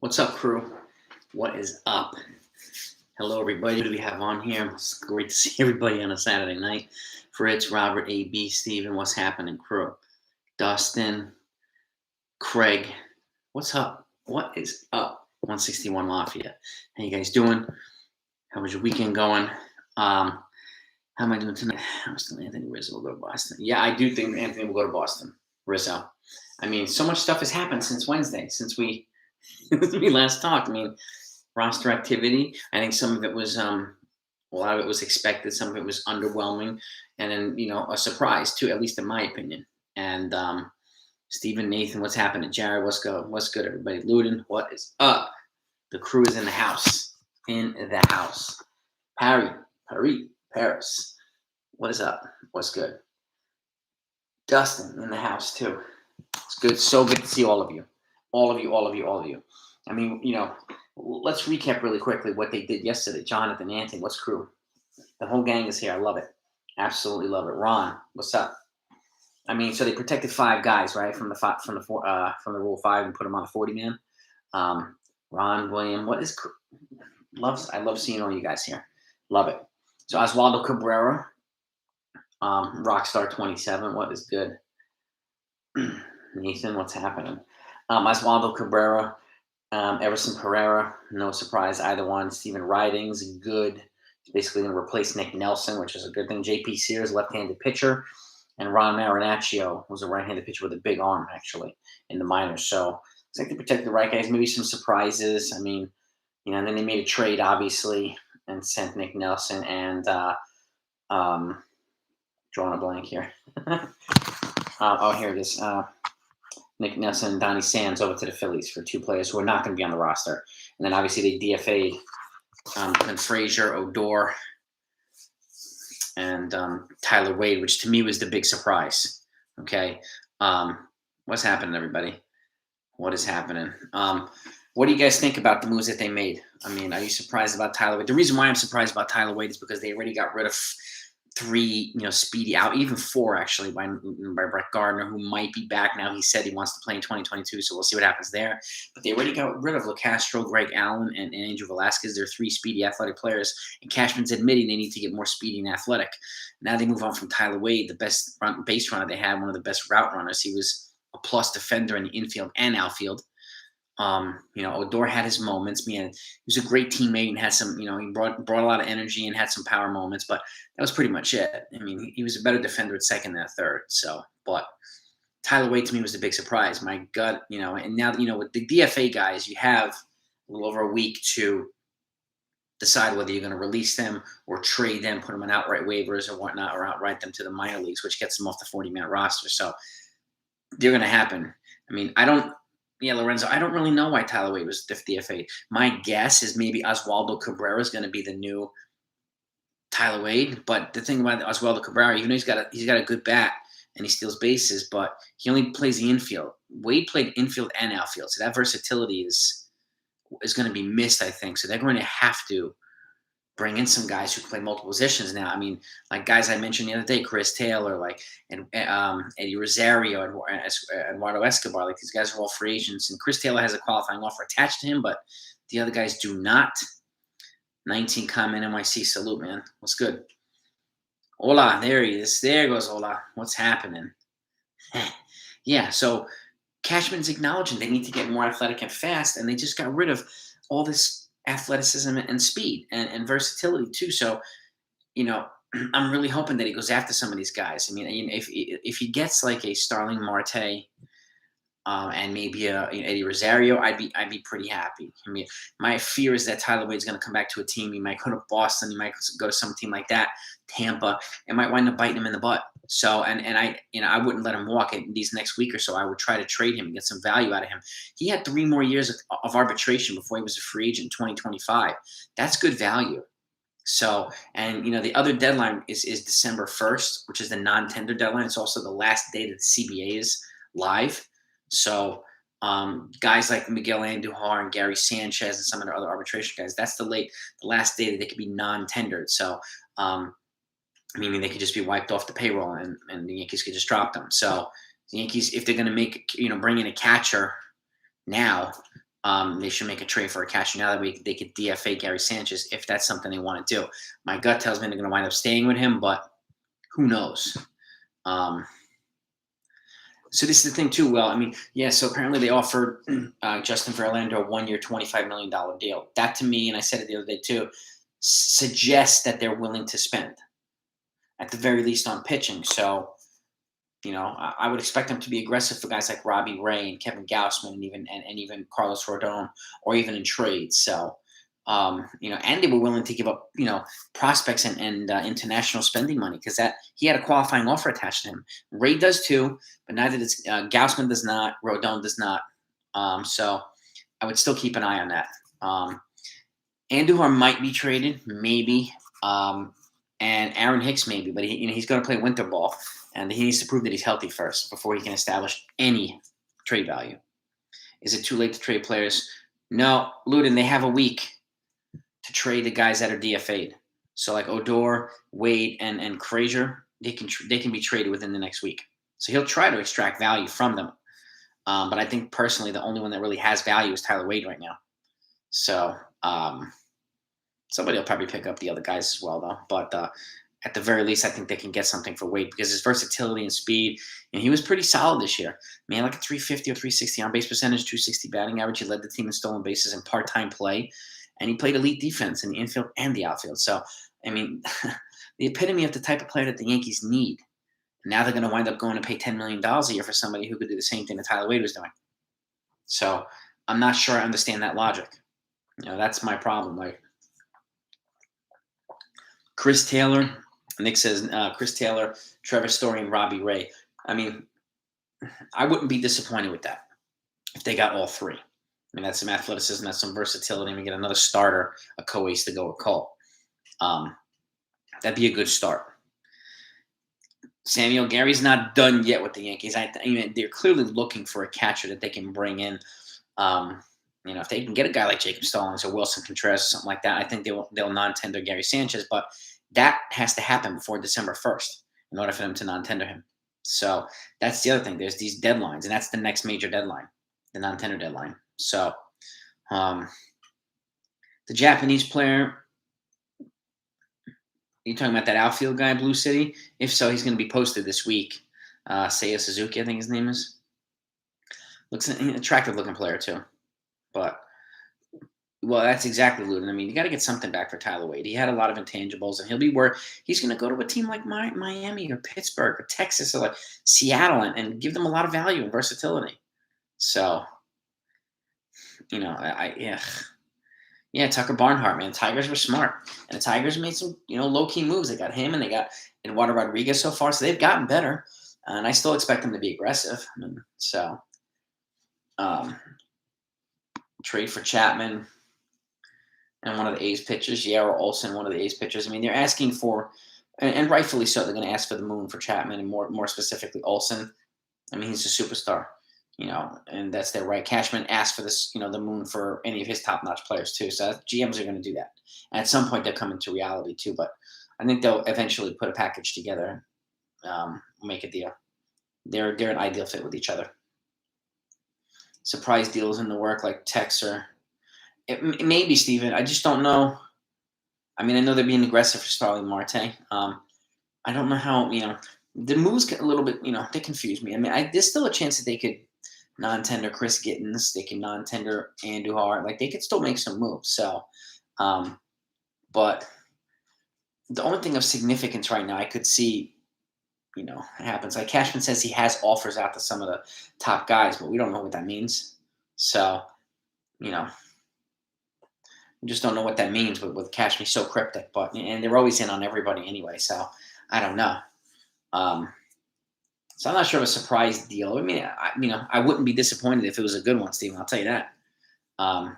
What's up, crew? What is up? Hello, everybody. Who do we have on here? It's great to see everybody on a Saturday night. Fritz, Robert, AB, Steven, what's happening, crew? Dustin, Craig, what's up? What is up? 161 Lafayette. How you guys doing? How was your weekend going? How am I doing tonight? I was telling Anthony Rizzo will go to Boston. Yeah, I do think Anthony will go to Boston. Rizzo. I mean, so much stuff has happened since Wednesday, since we last talked. I mean, roster activity. I think some of it was a lot of it was expected, some of it was underwhelming, and then a surprise too, at least in my opinion. And Stephen, Nathan, what's happening? Jared, what's good? What's good, everybody? Luden, what is up? The crew is in the house. In the house. Paris. What is up? What's good? Dustin in the house too. It's good. So good to see all of you. All of you. I mean, let's recap really quickly what they did yesterday. Jonathan, Anthony, what's crew? The whole gang is here. I love it. Absolutely love it. Ron, what's up? I mean, so they protected 5 guys, right, from the Rule 5 and put them on a 40-man. Ron, William, what is I love seeing all you guys here. Love it. So Oswaldo Cabrera, Rockstar 27, what is good? Nathan, what's happening? Oswaldo Cabrera, Everson Pereira, no surprise either one. Stephen Ridings, good. He's basically going to replace Nick Nelson, which is a good thing. JP Sears, left-handed pitcher, and Ron Marinaccio was a right-handed pitcher with a big arm, actually, in the minors. So looks like they protect the right guys. Maybe some surprises. I mean, and then they made a trade, obviously, and sent Nick Nelson and drawing a blank here. Here it is. Nick Nelson and Donnie Sands over to the Phillies for 2 players who are not going to be on the roster. And then obviously they DFA'd and Frazier, Odor, and Tyler Wade, which to me was the big surprise. Okay. What's happening, everybody? What is happening? What do you guys think about the moves that they made? I mean, are you surprised about Tyler Wade? The reason why I'm surprised about Tyler Wade is because they already got rid of 3, speedy out, even 4 actually by Brett Gardner, who might be back now. He said he wants to play in 2022, so we'll see what happens there. But they already got rid of LoCastro, Greg Allen, and Andrew Velasquez. They're 3 speedy athletic players, and Cashman's admitting they need to get more speedy and athletic. Now they move on from Tyler Wade, the best base runner they had, one of the best route runners. He was a plus defender in the infield and outfield. Odor had his moments. Man, he was a great teammate and had some, he brought a lot of energy and had some power moments, but that was pretty much it. I mean, he was a better defender at second than at third. So, but Tyler Wade to me was a big surprise. My gut, and now, with the DFA guys, you have a little over a week to decide whether you're going to release them or trade them, put them on outright waivers or whatnot, or outright them to the minor leagues, which gets them off the 40-man roster. So they're going to happen. I mean, Lorenzo, I don't really know why Tyler Wade was DFA'd. My guess is maybe Oswaldo Cabrera is going to be the new Tyler Wade. But the thing about Oswaldo Cabrera, even though he's got a good bat and he steals bases, but he only plays the infield. Wade played infield and outfield, so that versatility is going to be missed, I think. So they're going to have to bring in some guys who play multiple positions now. I mean, like guys I mentioned the other day, Chris Taylor, and Eddie Rosario, Eduardo Escobar. Like these guys are all free agents, and Chris Taylor has a qualifying offer attached to him, but the other guys do not. 19 comment NYC, salute, man. What's good? Hola, there he is. There goes Hola. What's happening? Yeah, so Cashman's acknowledging they need to get more athletic and fast, and they just got rid of all this athleticism and speed and versatility too. So, I'm really hoping that he goes after some of these guys. I mean, if he gets like a Starling Marte and maybe a Eddie Rosario, I'd be pretty happy. I mean, my fear is that Tyler Wade's going to come back to a team. He might go to Boston. He might go to some team like that, Tampa. It might wind up biting him in the butt. So, and I wouldn't let him walk in these next week or so. I would try to trade him and get some value out of him. He had 3 more years of arbitration before he was a free agent in 2025. That's good value. So, and the other deadline is December 1st, which is the non-tender deadline. It's also the last day that the CBA is live. So, guys like Miguel Andujar and Gary Sanchez and some of the other arbitration guys, that's the last day that they could be non-tendered. So, meaning they could just be wiped off the payroll and the Yankees could just drop them. So the Yankees, if they're going to bring in a catcher now, they should make a trade for a catcher. Now that they could DFA Gary Sanchez if that's something they want to do. My gut tells me they're going to wind up staying with him, but who knows? So this is the thing too. Well, I mean, yeah. So apparently they offered Justin Verlander a 1 year, $25 million deal. That to me, and I said it the other day too, suggests that they're willing to spend at the very least on pitching. So, I would expect them to be aggressive for guys like Robbie Ray and Kevin Gausman and even Carlos Rodon, or even in trades. So, and they were willing to give up, prospects and international spending money, because that he had a qualifying offer attached to him. Ray does too, but neither does Gausman does not. Rodon does not. So I would still keep an eye on that. Andujar might be traded, maybe, and Aaron Hicks maybe, but he's going to play winter ball, and he needs to prove that he's healthy first before he can establish any trade value. Is it too late to trade players? No, Luden, they have a week to trade the guys that are DFA'd. So like Odor, Wade, and Frazier, they can be traded within the next week. So he'll try to extract value from them. But I think personally the only one that really has value is Tyler Wade right now. So somebody will probably pick up the other guys as well, though. But at the very least, I think they can get something for Wade, because his versatility and speed, and he was pretty solid this year. Man, like a 350 or 360 on base percentage, 260 batting average. He led the team in stolen bases and part-time play. And he played elite defense in the infield and the outfield. So, I mean, the epitome of the type of player that the Yankees need. Now they're going to wind up going to pay $10 million a year for somebody who could do the same thing that Tyler Wade was doing. So I'm not sure I understand that logic. That's my problem. Like Chris Taylor, Nick says, Chris Taylor, Trevor Story, and Robbie Ray. I mean, I wouldn't be disappointed with that if they got all three. I mean, that's some athleticism, that's some versatility, and we get another starter, a co-ace to go with Cole. That'd be a good start. Samuel, Gary's not done yet with the Yankees. I mean, they're clearly looking for a catcher that they can bring in. If they can get a guy like Jacob Stallings or Wilson Contreras or something like that, I think they'll non-tender Gary Sanchez. But that has to happen before December 1st in order for them to non-tender him. So that's the other thing. There's these deadlines, and that's the next major deadline, the non-tender deadline. So the Japanese player, you talking about that outfield guy, Blue City? If so, he's going to be posted this week. Seiya Suzuki, I think his name is. Looks an attractive looking player too. But, well, that's exactly Luden. I mean, you got to get something back for Tyler Wade. He had a lot of intangibles, and he'll be where he's going to go to a team like Miami or Pittsburgh or Texas or like Seattle and give them a lot of value and versatility. So, yeah, Tucker Barnhart, man. Tigers were smart, and the Tigers made some, low-key moves. They got him, and they got Eduardo Rodriguez so far, so they've gotten better, and I still expect them to be aggressive. Trade for Chapman and one of the A's pitchers, or Olsen, one of the A's pitchers. I mean, they're asking for, and rightfully so, they're going to ask for the moon for Chapman, and more specifically Olsen. I mean, he's a superstar. And that's their right. Cashman asked for this, the moon for any of his top-notch players too. So GMs are going to do that. And at some point, they'll come into reality too. But I think they'll eventually put a package together, make a deal. They're an ideal fit with each other. Surprise deals in the work like Texer. It may be, Steven. I just don't know. I mean, I know they're being aggressive for Starling Marte. I don't know how, the moves get a little bit, they confuse me. I mean, there's still a chance that they could non-tender Chris Gittens. They can non-tender Andujar. Like, they could still make some moves. So, but the only thing of significance right now I could see, happens. Like Cashman says he has offers out to some of the top guys, but we don't know what that means. So, we just don't know what that means with Cashman. He's so cryptic, and they're always in on everybody anyway. So, I don't know. So I'm not sure of a surprise deal. I mean, I wouldn't be disappointed if it was a good one, Steven. I'll tell you that. I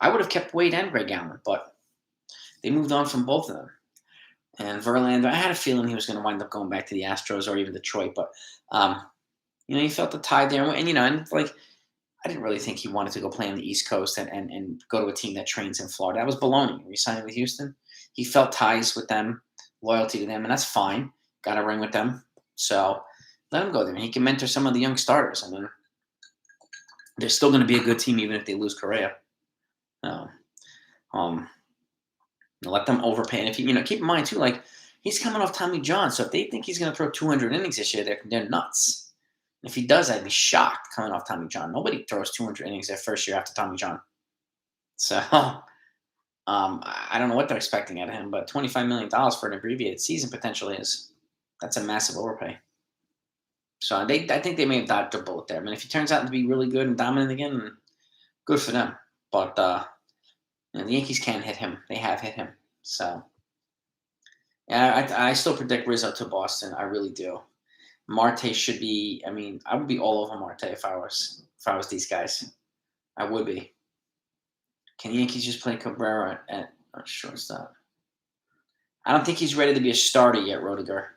would have kept Wade and Greg Allen, but they moved on from both of them. And Verlander, I had a feeling he was going to wind up going back to the Astros or even Detroit, but he felt the tie there, and like I didn't really think he wanted to go play on the East Coast and go to a team that trains in Florida. That was baloney. Re-signing with Houston, he felt ties with them, loyalty to them, and that's fine. Got a ring with them, so let him go there. He can mentor some of the young starters. I mean, they're still going to be a good team even if they lose Correa. No, um, let them overpay. And if you keep in mind too, like he's coming off Tommy John, so if they think he's going to throw 200 innings this year, they're nuts. If he does, I'd be shocked coming off Tommy John. Nobody throws 200 innings their first year after Tommy John. So I don't know what they're expecting out of him, but $25 million for an abbreviated season potentially that's a massive overpay. So I think they may have dodged a bullet there. I mean, if he turns out to be really good and dominant again, good for them. But the Yankees can hit him. They have hit him. So yeah, I still predict Rizzo to Boston. I really do. Marte should be. I mean, I would be all over Marte if I was these guys. I would be. Can the Yankees just play Cabrera at shortstop? I don't think he's ready to be a starter yet, Rodiger.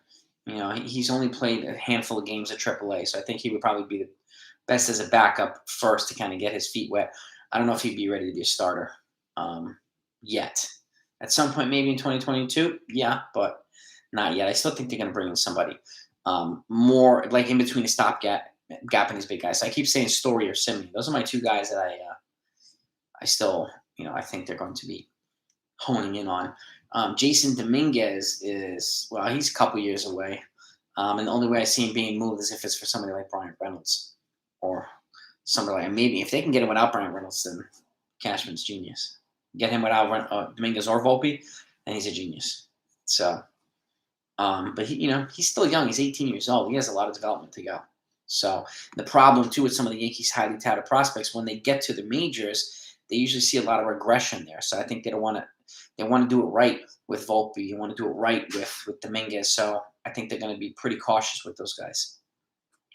He's only played a handful of games at AAA, so I think he would probably be the best as a backup first to kind of get his feet wet. I don't know if he'd be ready to be a starter yet. At some point, maybe in 2022, yeah, but not yet. I still think they're going to bring in somebody more like in between the stopgap and these big guys. So I keep saying Story or Simeon. Those are my two guys that I still, I think they're going to be honing in on. Jason Dominguez he's a couple years away. And the only way I see him being moved is if it's for somebody like Bryant Reynolds or somebody like, maybe if they can get him without Bryant Reynolds, then Cashman's genius. Get him without Dominguez or Volpe, and he's a genius. So, but he's still young. He's 18 years old. He has a lot of development to go. So the problem too with some of the Yankees' highly touted prospects, when they get to the majors, they usually see a lot of regression there. So I think they want to do it right with Volpe. You want to do it right with Dominguez. So I think they're going to be pretty cautious with those guys.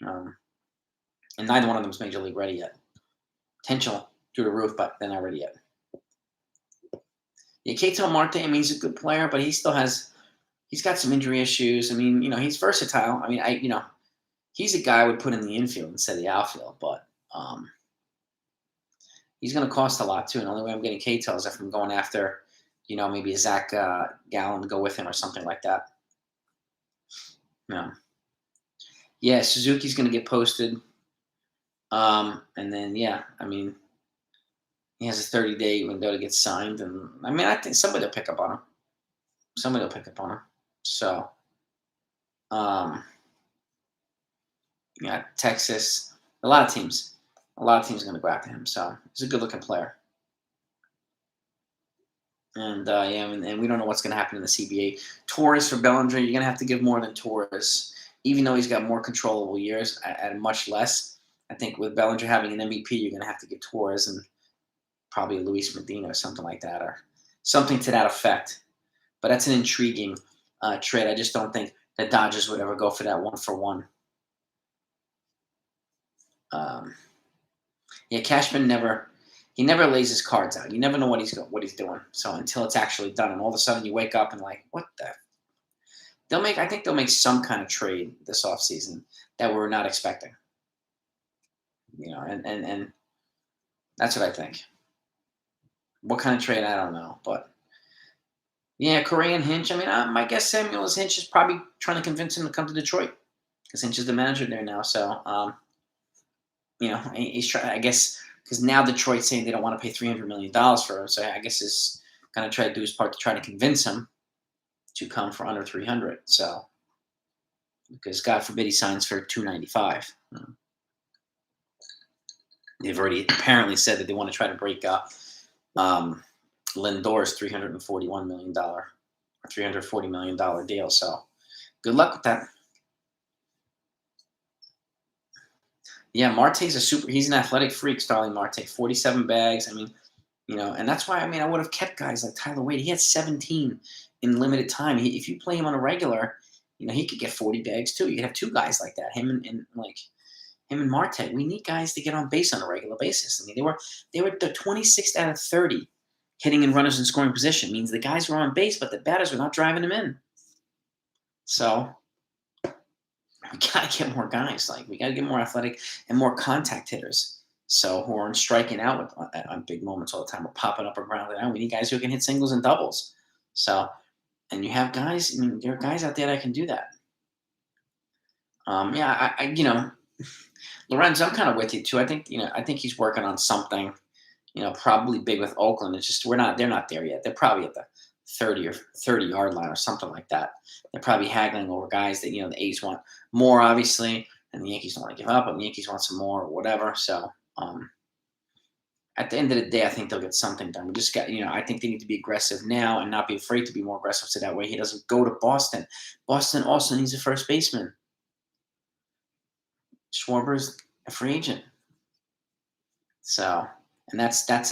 And neither one of them is major league ready yet. Potential through the roof, but they're not ready yet. Yeah, Ketel Marte, I mean, he's a good player, but he's got some injury issues. I mean, he's versatile. I mean, he's a guy I would put in the infield instead of the outfield, but he's going to cost a lot too. And the only way I'm getting Ketel is if I'm going after, maybe a Zach Gallen to go with him or something like that. Yeah, Suzuki's going to get posted. And then, I mean, he has a 30-day window to get signed. And, I mean, I think somebody will pick up on him. So, Texas, a lot of teams are going to go after him. So, he's a good-looking player. And, and we don't know what's going to happen in the CBA. Torres for Bellinger, you're going to have to give more than Torres, even though he's got more controllable years at much less. I think with Bellinger having an MVP, you're going to have to give Torres and probably Luis Medina or something like that, or something to that effect. But that's an intriguing trade. I just don't think the Dodgers would ever go for that 1-for-1. Cashman never lays his cards out. You never know what he's doing. So until it's actually done, and all of a sudden you wake up and like, what the? I think they'll make some kind of trade this offseason that we're not expecting. And that's what I think. What kind of trade, I don't know. But, Correa and Hinch. I mean, my guess Samuel's Hinch is probably trying to convince him to come to Detroit because Hinch is the manager there now. So, he's trying, I guess, because now Detroit's saying they don't want to pay $300 million for him. So I guess he's going to try to do his part to try to convince him to come for under 300. So, because God forbid he signs for 295. They've already apparently said that they want to try to break up Lindor's $341 million or $340 million deal. So good luck with that. Yeah, Marte's he's an athletic freak, Starling Marte. 47 bags. I mean, and that's why, I would have kept guys like Tyler Wade. He had 17 in limited time. If you play him on a regular, he could get 40 bags too. You could have two guys like that, him and Marte. We need guys to get on base on a regular basis. I mean, they were the 26th out of 30 hitting in runners in scoring position. Means the guys were on base, but the batters were not driving them in. So we gotta get more guys. We gotta get more athletic and more contact hitters. So who aren't striking out on big moments all the time or popping up or grounding out. We need guys who can hit singles and doubles. So, and you have guys. There are guys out there that can do that. Lorenzo, I'm kind of with you too. I think I think he's working on something. Probably big with Oakland. It's just they're not there yet. They're probably at the 30 yard line or something like that. They're probably haggling over guys that the A's want more, obviously, and the Yankees don't want to give up, and the Yankees want some more or whatever. So at the end of the day, I think they'll get something done. We just got, I think they need to be aggressive now and not be afraid to be more aggressive so that way he doesn't go to Boston. Boston also needs a first baseman. Schwarber's a free agent. So, and that's that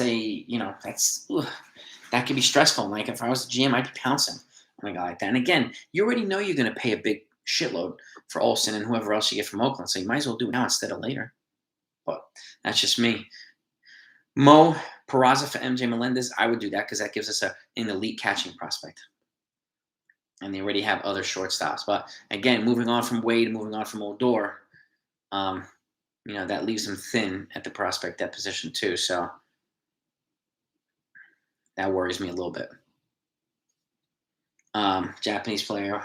could be stressful. Like if I was the GM, I'd be pouncing on a guy like that. And again, you already know you're going to pay a big shitload for Olsen and whoever else you get from Oakland. So you might as well do it now instead of later. But that's just me. Mo Peraza for MJ Melendez, I would do that because that gives us an elite catching prospect. And they already have other shortstops. But again, moving on from Wade, moving on from Odor, that leaves them thin at the prospect depth position too. So that worries me a little bit. Japanese player.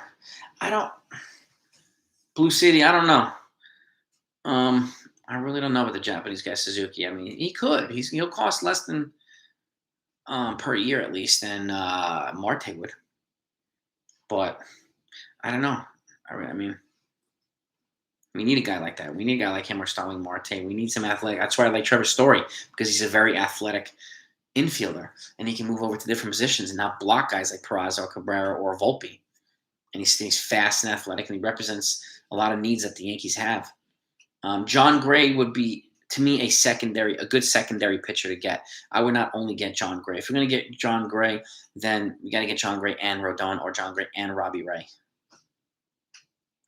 Blue City, I don't know. I really don't know about the Japanese guy, Suzuki. I mean, he could. He'll cost less than per year at least than Marte would. But I don't know. I mean, we need a guy like that. We need a guy like him or Starling Marte. We need some athletic. That's why I like Trevor Story because he's a very athletic infielder and he can move over to different positions and not block guys like Peraza or Cabrera or Volpe. And he's fast and athletic and he represents a lot of needs that the Yankees have. John Gray would be, to me, a good secondary pitcher to get. I would not only get John Gray. If we're going to get John Gray, then we got to get John Gray and Rodon or John Gray and Robbie Ray.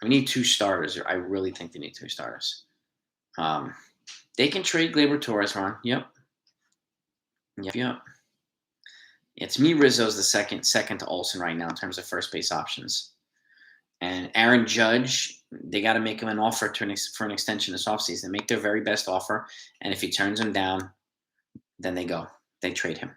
We need 2 starters. I really think they need 2 starters. They can trade Gleyber Torres, Ron. Yep. It's me, Rizzo's the second to Olsen right now in terms of first base options. And Aaron Judge, they got to make him an offer for an extension this offseason. Make their very best offer. And if he turns them down, then they go. They trade him.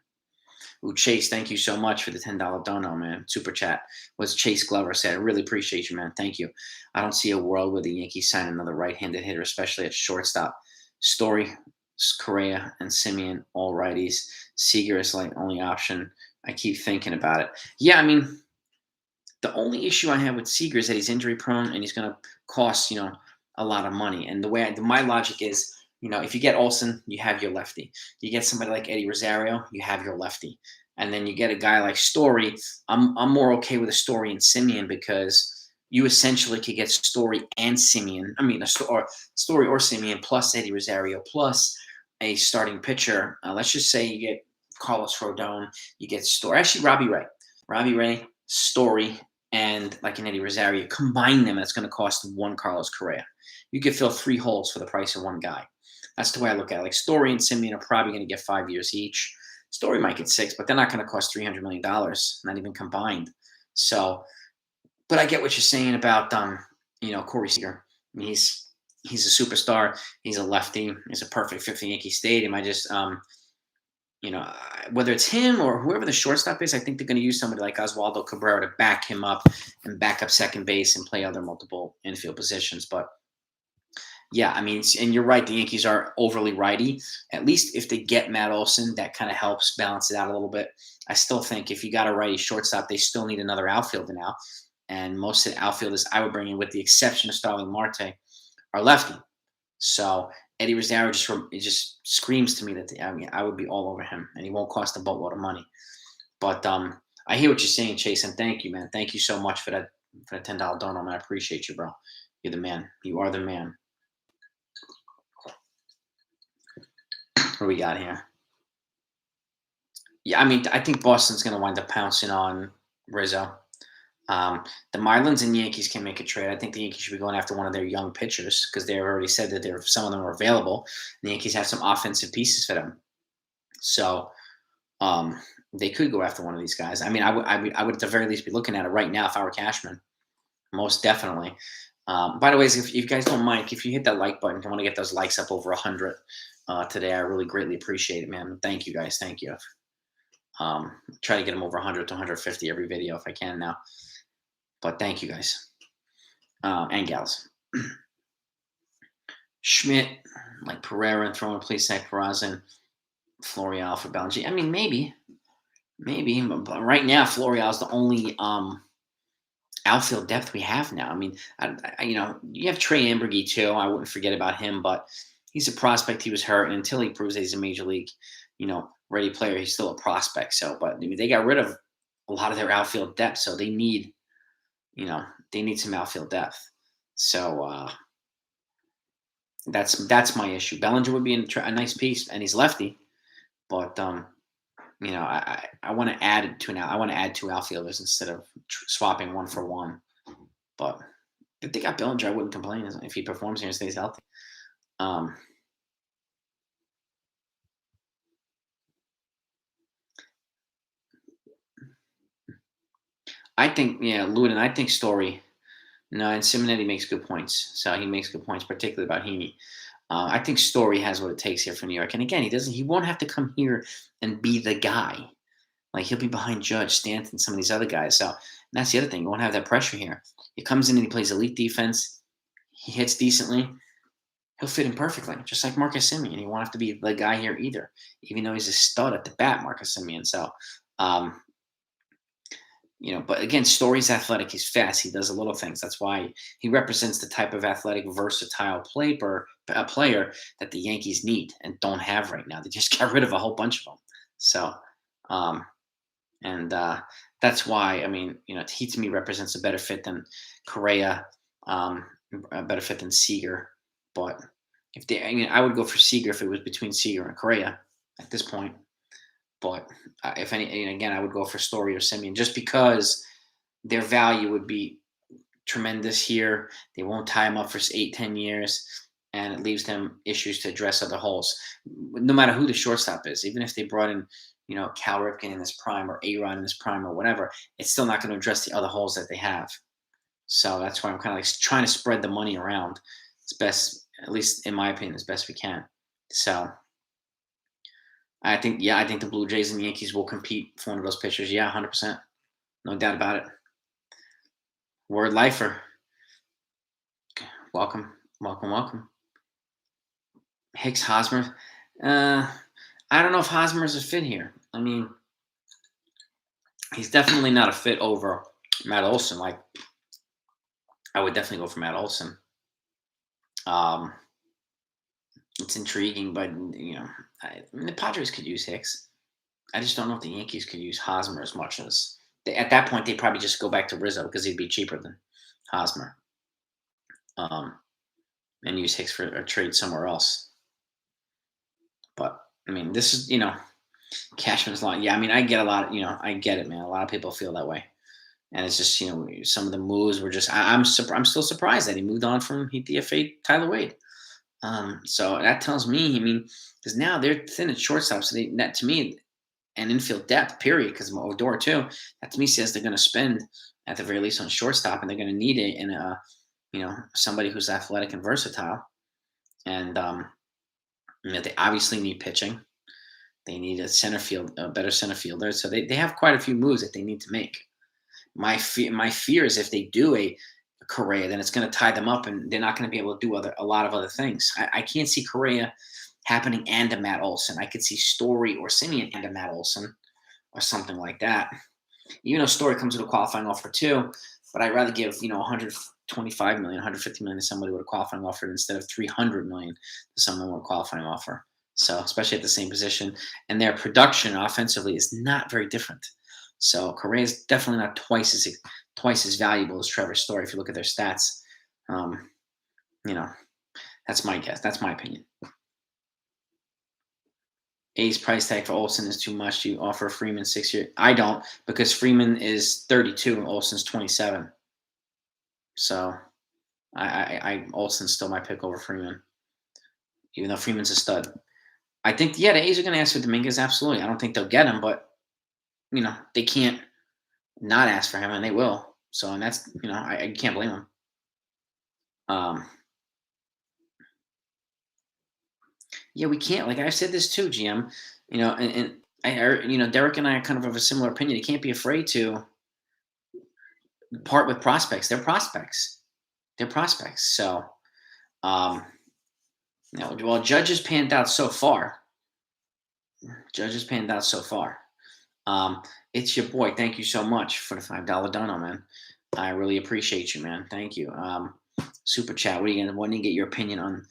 Ooh, Chase, thank you so much for the $10 dono, man. Super chat. Was Chase Glover said. I really appreciate you, man. Thank you. I don't see a world where the Yankees sign another right-handed hitter, especially at shortstop. Story, Correa, and Simeon, all righties. Seager is like only option. I keep thinking about it. Yeah, I mean, the only issue I have with Seager is that he's injury prone and he's going to cost, a lot of money. And my logic is, if you get Olsen, you have your lefty. You get somebody like Eddie Rosario, you have your lefty. And then you get a guy like Story. I'm more okay with a Story and Simeon because you essentially could get Story and Simeon. I mean, Story or Simeon plus Eddie Rosario plus a starting pitcher. Let's just say you get Carlos Rodon, you get Story. Actually, Robbie Ray, Story, and like an Eddie Rosario, combine them, it's going to cost 1 Carlos Correa. You could fill 3 holes for the price of 1 guy. That's the way I look at it. Like Story and Simeon are probably going to get 5 years each. Story might get 6, but they're not going to cost $300 million, not even combined. So, but I get what you're saying about Corey Seager. I mean, he's a superstar. He's a lefty. He's a perfect fit for Yankee Stadium. I just whether it's him or whoever the shortstop is, I think they're going to use somebody like Oswaldo Cabrera to back him up and back up second base and play other multiple infield positions. But yeah, I mean, and you're right. The Yankees are overly righty. At least if they get Matt Olson, that kind of helps balance it out a little bit. I still think if you got a righty shortstop, they still need another outfielder now. And most of the outfielders I would bring in, with the exception of Starling Marte, are lefty. So Eddie Rosario just screams to me that I would be all over him, and he won't cost a boatload of money. But I hear what you're saying, Chase, and thank you, man. Thank you so much for that $10 dono, man. I appreciate you, bro. You're the man. You are the man. What do we got here? Yeah, I mean, I think Boston's going to wind up pouncing on Rizzo. The Marlins and Yankees can make a trade. I think the Yankees should be going after one of their young pitchers because they already said that some of them are available. The Yankees have some offensive pieces for them, so they could go after one of these guys. I mean, I would at the very least be looking at it right now if I were Cashman, most definitely. By the way, if you guys don't mind, if you hit that like button, if you want to get those likes up over 100 today, I really greatly appreciate it, man. Thank you, guys. Thank you. Try to get them over 100 to 150 every video if I can now. But thank you, guys and gals. Schmidt, like Pereira, and throwing a place like Peraza and Florial for Belgium. I mean, maybe, but right now Florial is the only outfield depth we have now. I mean, you have Trey Ambergy too. I wouldn't forget about him, but he's a prospect. He was hurt, and until he proves that he's a major league, ready player, he's still a prospect. So, but I mean, they got rid of a lot of their outfield depth, so you know, they need some outfield depth. So that's my issue. Bellinger would be a nice piece, and he's lefty, but I want to add to now. I want to add two outfielders instead of swapping one for one. But if they got Bellinger, I wouldn't complain if he performs here and stays healthy. I think, yeah, Luden. I think Story. No, and Simonetti makes good points. So he makes good points, particularly about Heaney. I think Story has what it takes here for New York. And again, he won't have to come here and be the guy. Like he'll be behind Judge, Stanton, some of these other guys. So that's the other thing. You won't have that pressure here. He comes in and he plays elite defense. He hits decently. He'll fit in perfectly, just like Marcus Semien. He won't have to be the guy here either, even though he's a stud at the bat, Marcus Semien. So, um, but again, Story's athletic. He's fast. He does a little things. That's why he represents the type of athletic, versatile player that the Yankees need and don't have right now. They just got rid of a whole bunch of them. So, um, and that's why, I mean, he to me represents a better fit than Correa, a better fit than Seager. But I would go for Seager if it was between Seager and Correa at this point. But if any, and again, I would go for Story or Semien just because their value would be tremendous here. They won't tie him up for 8, 10 years, and it leaves them issues to address other holes. No matter who the shortstop is, even if they brought in, Cal Ripken in his prime or A-Rod in his prime or whatever, it's still not going to address the other holes that they have. So that's why I'm kind of like trying to spread the money around as best, at least in my opinion, as best we can. So I think the Blue Jays and the Yankees will compete for one of those pitchers. Yeah, 100%. No doubt about it. Word lifer. Welcome. Hicks, Hosmer. I don't know if Hosmer's a fit here. I mean, he's definitely not a fit over Matt Olson. Like, I would definitely go for Matt Olson. It's intriguing, but the Padres could use Hicks. I just don't know if the Yankees could use Hosmer as much as at that point. They'd probably just go back to Rizzo because he'd be cheaper than Hosmer, and use Hicks for a trade somewhere else. But I mean, this is Cashman's line. Yeah, I mean, I get a lot. I get it, man. A lot of people feel that way, and it's just some of the moves were just. I'm still surprised that he moved on from DFA Tyler Wade. So that tells me, because now they're thin at shortstop, so that to me, and infield depth, period, because of Odor too. That to me says they're going to spend at the very least on shortstop, and they're going to need it in somebody who's athletic and versatile, and they obviously need pitching. They need a better center fielder. So they have quite a few moves that they need to make. My fear is if they do a Correa, then it's going to tie them up, and they're not going to be able to do a lot of other things. I can't see Correa happening and a Matt Olson. I could see Story or Semien and a Matt Olson or something like that. Even though Story comes with a qualifying offer too, but I'd rather give 125 million, 150 million to somebody with a qualifying offer instead of 300 million to someone with a qualifying offer. So especially at the same position, and their production offensively is not very different. So Correa is definitely not twice as valuable as Trevor Story if you look at their stats. That's my guess. That's my opinion. A's price tag for Olson is too much. You offer Freeman 6 years. I don't, because Freeman is 32 and Olson's 27. So Olson's still my pick over Freeman, even though Freeman's a stud. I think, the A's are going to ask for Dominguez. Absolutely. I don't think they'll get him, but, they can't not ask for him, and they will. So, and that's, I can't blame them. Yeah, we can't. Like I've said this too, GM. And Derek and I are kind of a similar opinion. You can't be afraid to part with prospects. They're prospects. So, No, well, Judge has panned out so far. Judge has panned out so far. Um, it's your boy. Thank you so much for the $5 dono, man. I really appreciate you, man. Thank you. Super chat. What are you gonna? Want to get your opinion on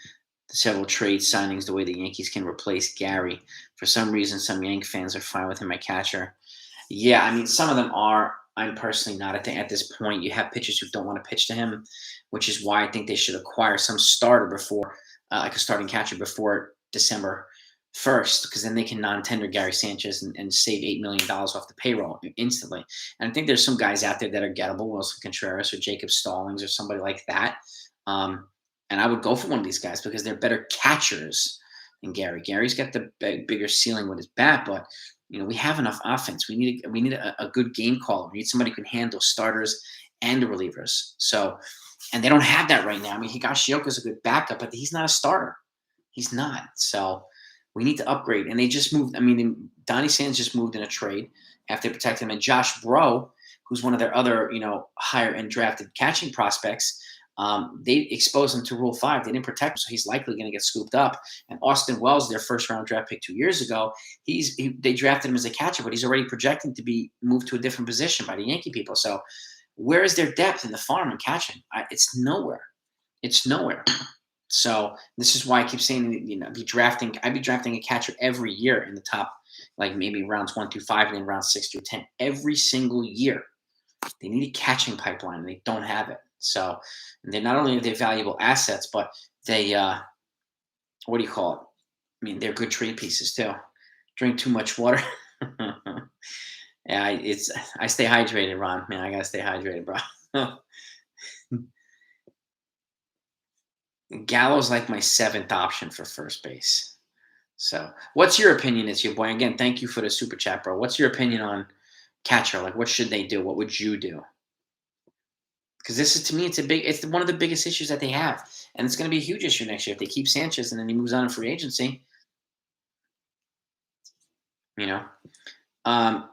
the several trade signings? The way the Yankees can replace Gary. For some reason, some Yank fans are fine with him at catcher. Yeah, I mean, some of them are. I'm personally not. I think at this point, you have pitchers who don't want to pitch to him, which is why I think they should acquire some starter before, like a starting catcher before December 1st, because then they can non-tender Gary Sanchez and save $8 million off the payroll instantly. And I think there's some guys out there that are gettable, Wilson Contreras or Jacob Stallings or somebody like that. And I would go for one of these guys because they're better catchers than Gary. Gary's got the bigger ceiling with his bat, but we have enough offense. We need a good game caller. We need somebody who can handle starters and the relievers. So, and they don't have that right now. I mean, Higashioka's a good backup, but he's not a starter. He's not. So we need to upgrade. And they just moved. I mean, Donnie Sands just moved in a trade after they protected him. And Josh Bro, who's one of their other, higher end drafted catching prospects, they exposed him to Rule 5. They didn't protect him, so he's likely going to get scooped up. And Austin Wells, their first-round draft pick 2 years ago, they drafted him as a catcher, but he's already projecting to be moved to a different position by the Yankee people. So where is their depth in the farm and catching? It's nowhere. It's nowhere. So this is why I keep saying, I'd be drafting a catcher every year in the top, like maybe rounds 1 through 5, and then rounds 6 through 10 every single year. They need a catching pipeline, and they don't have it. So they're not only are they valuable assets, but they what do you call it? I mean, they're good trade pieces too. Drink too much water. Yeah, I stay hydrated, Ron. Man, I gotta stay hydrated, bro. Gallo's like my 7th option for first base. So, what's your opinion? It's your boy again. Thank you for the super chat, bro. What's your opinion on catcher? Like, what should they do? What would you do? Because this is, to me, it's one of the biggest issues that they have, and it's going to be a huge issue next year if they keep Sanchez and then he moves on in free agency. JNY,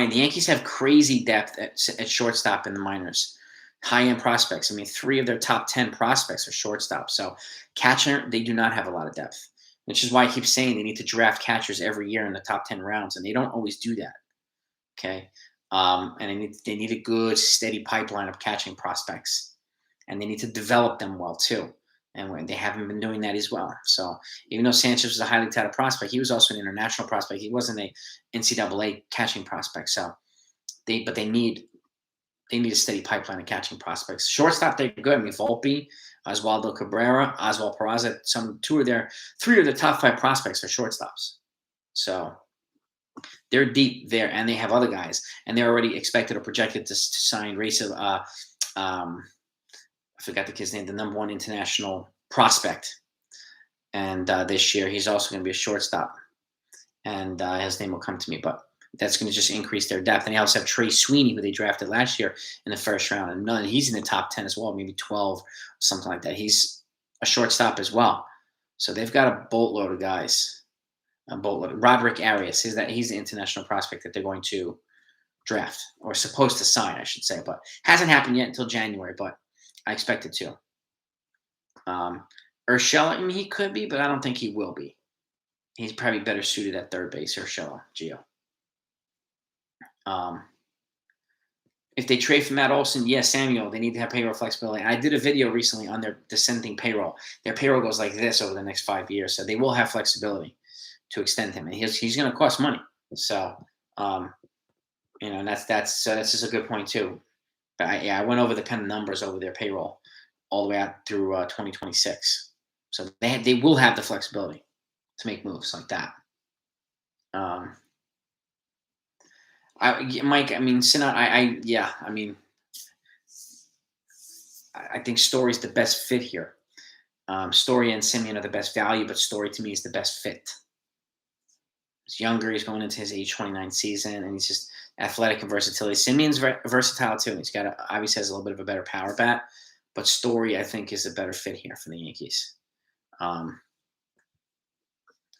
the Yankees have crazy depth at shortstop in the minors, high-end prospects. I mean, 3 of their top 10 prospects are shortstop. So catcher, they do not have a lot of depth, which is why I keep saying they need to draft catchers every year in the top 10 rounds, and they don't always do that. Okay. And they need a good, steady pipeline of catching prospects, and they need to develop them well too. And they haven't been doing that as well. So even though Sanchez was a highly touted prospect, he was also an international prospect. He wasn't a NCAA catching prospect. So they need a steady pipeline of catching prospects. Shortstop, they're good. I mean, Volpe, Oswaldo Cabrera, Oswald Peraza, 3 of their top 5 prospects are shortstops. So they're deep there, and they have other guys, and they're already expected or projected to sign I forgot the kid's name, the number 1 international prospect. And this year, he's also going to be a shortstop. And his name will come to me, but that's going to just increase their depth. And they also have Trey Sweeney, who they drafted last year in the first round. And he's in the top 10 as well, maybe 12, something like that. He's a shortstop as well. So they've got a boatload of guys. A boatload. Roderick Arias, he's the international prospect that they're going to draft, or supposed to sign, I should say. But hasn't happened yet until January, but I expect it to. Urshela, I mean, he could be, but I don't think he will be. He's probably better suited at third base, Urshela, Gio. If they trade for Matt Olson, yes, Samuel, they need to have payroll flexibility. And I did a video recently on their descending payroll. Their payroll goes like this over the next 5 years, so they will have flexibility to extend him, and he's going to cost money. So, and that's just a good point too. But I went over the kind of numbers over their payroll all the way out through 2026. So they will have the flexibility to make moves like that. Mike, I mean, Sinat, I think Story's the best fit here. Story and Simeon are the best value, but Story to me is the best fit. He's younger. He's going into his age 29 season, and he's just athletic and versatility. Simeon's versatile too. He's obviously has a little bit of a better power bat, but Story, I think, is a better fit here for the Yankees. I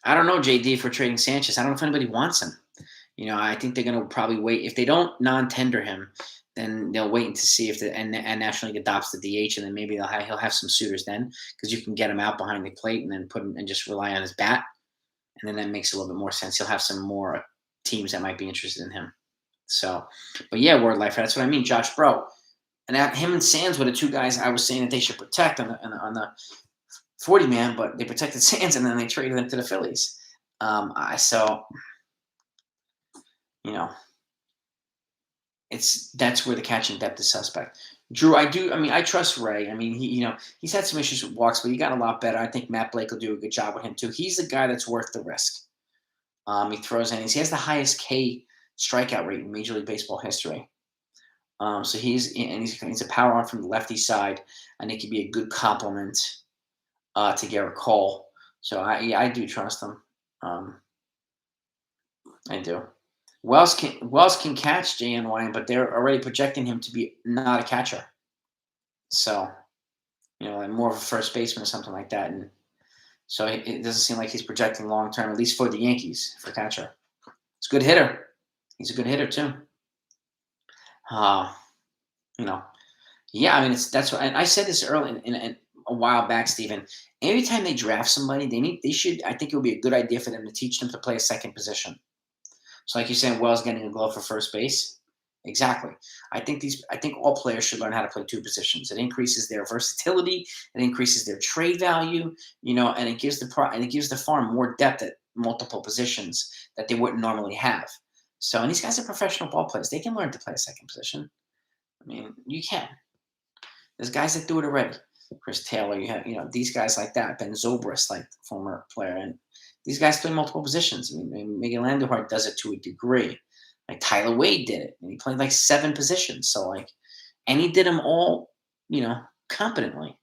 don't know, JD, for trading Sanchez. I don't know if anybody wants him. I think they're going to probably wait. If they don't non-tender him, then they'll wait to see if the and National League adopts the DH, and then maybe he'll have some suitors then because you can get him out behind the plate and then put him and just rely on his bat, and then that makes a little bit more sense. He'll have some more teams that might be interested in him. So, but yeah, word life. That's what I mean, Josh Bro. And him and Sands were the two guys I was saying that they should protect on the 40 man, but they protected Sands and then they traded him to the Phillies. So you know, that's where the catching depth is suspect. Drew, I trust Ray. I mean, he's had some issues with walks, but he got a lot better. I think Matt Blake will do a good job with him too. He's the guy that's worth the risk. He throws innings. He has the highest K strikeout rate in Major League Baseball history. So he's a power arm from the lefty side, and it could be a good complement to Garrett Cole. So I do trust him. I do. Wells can catch JNY, but they're already projecting him to be not a catcher. So, like more of a first baseman or something like that. And so it doesn't seem like he's projecting long term, at least for the Yankees, for catcher. He's a good hitter. He's a good hitter too. Yeah. I mean, that's what. And I said this early in a while back, Stephen. Every time they draft somebody, they should. I think it would be a good idea for them to teach them to play a second position. So, like you're saying, Wells getting a glove for first base. Exactly. I think all players should learn how to play two positions. It increases their versatility. It increases their trade value. And it gives the farm more depth at multiple positions that they wouldn't normally have. So, and these guys are professional ball players. They can learn to play a second position. I mean, you can. There's guys that do it already. Chris Taylor, you have these guys like that. Ben Zobrist, like former player, and these guys play multiple positions. I mean, Miguel Andujar does it to a degree. Like Tyler Wade did it, and he played like 7 positions. So and he did them all, competently.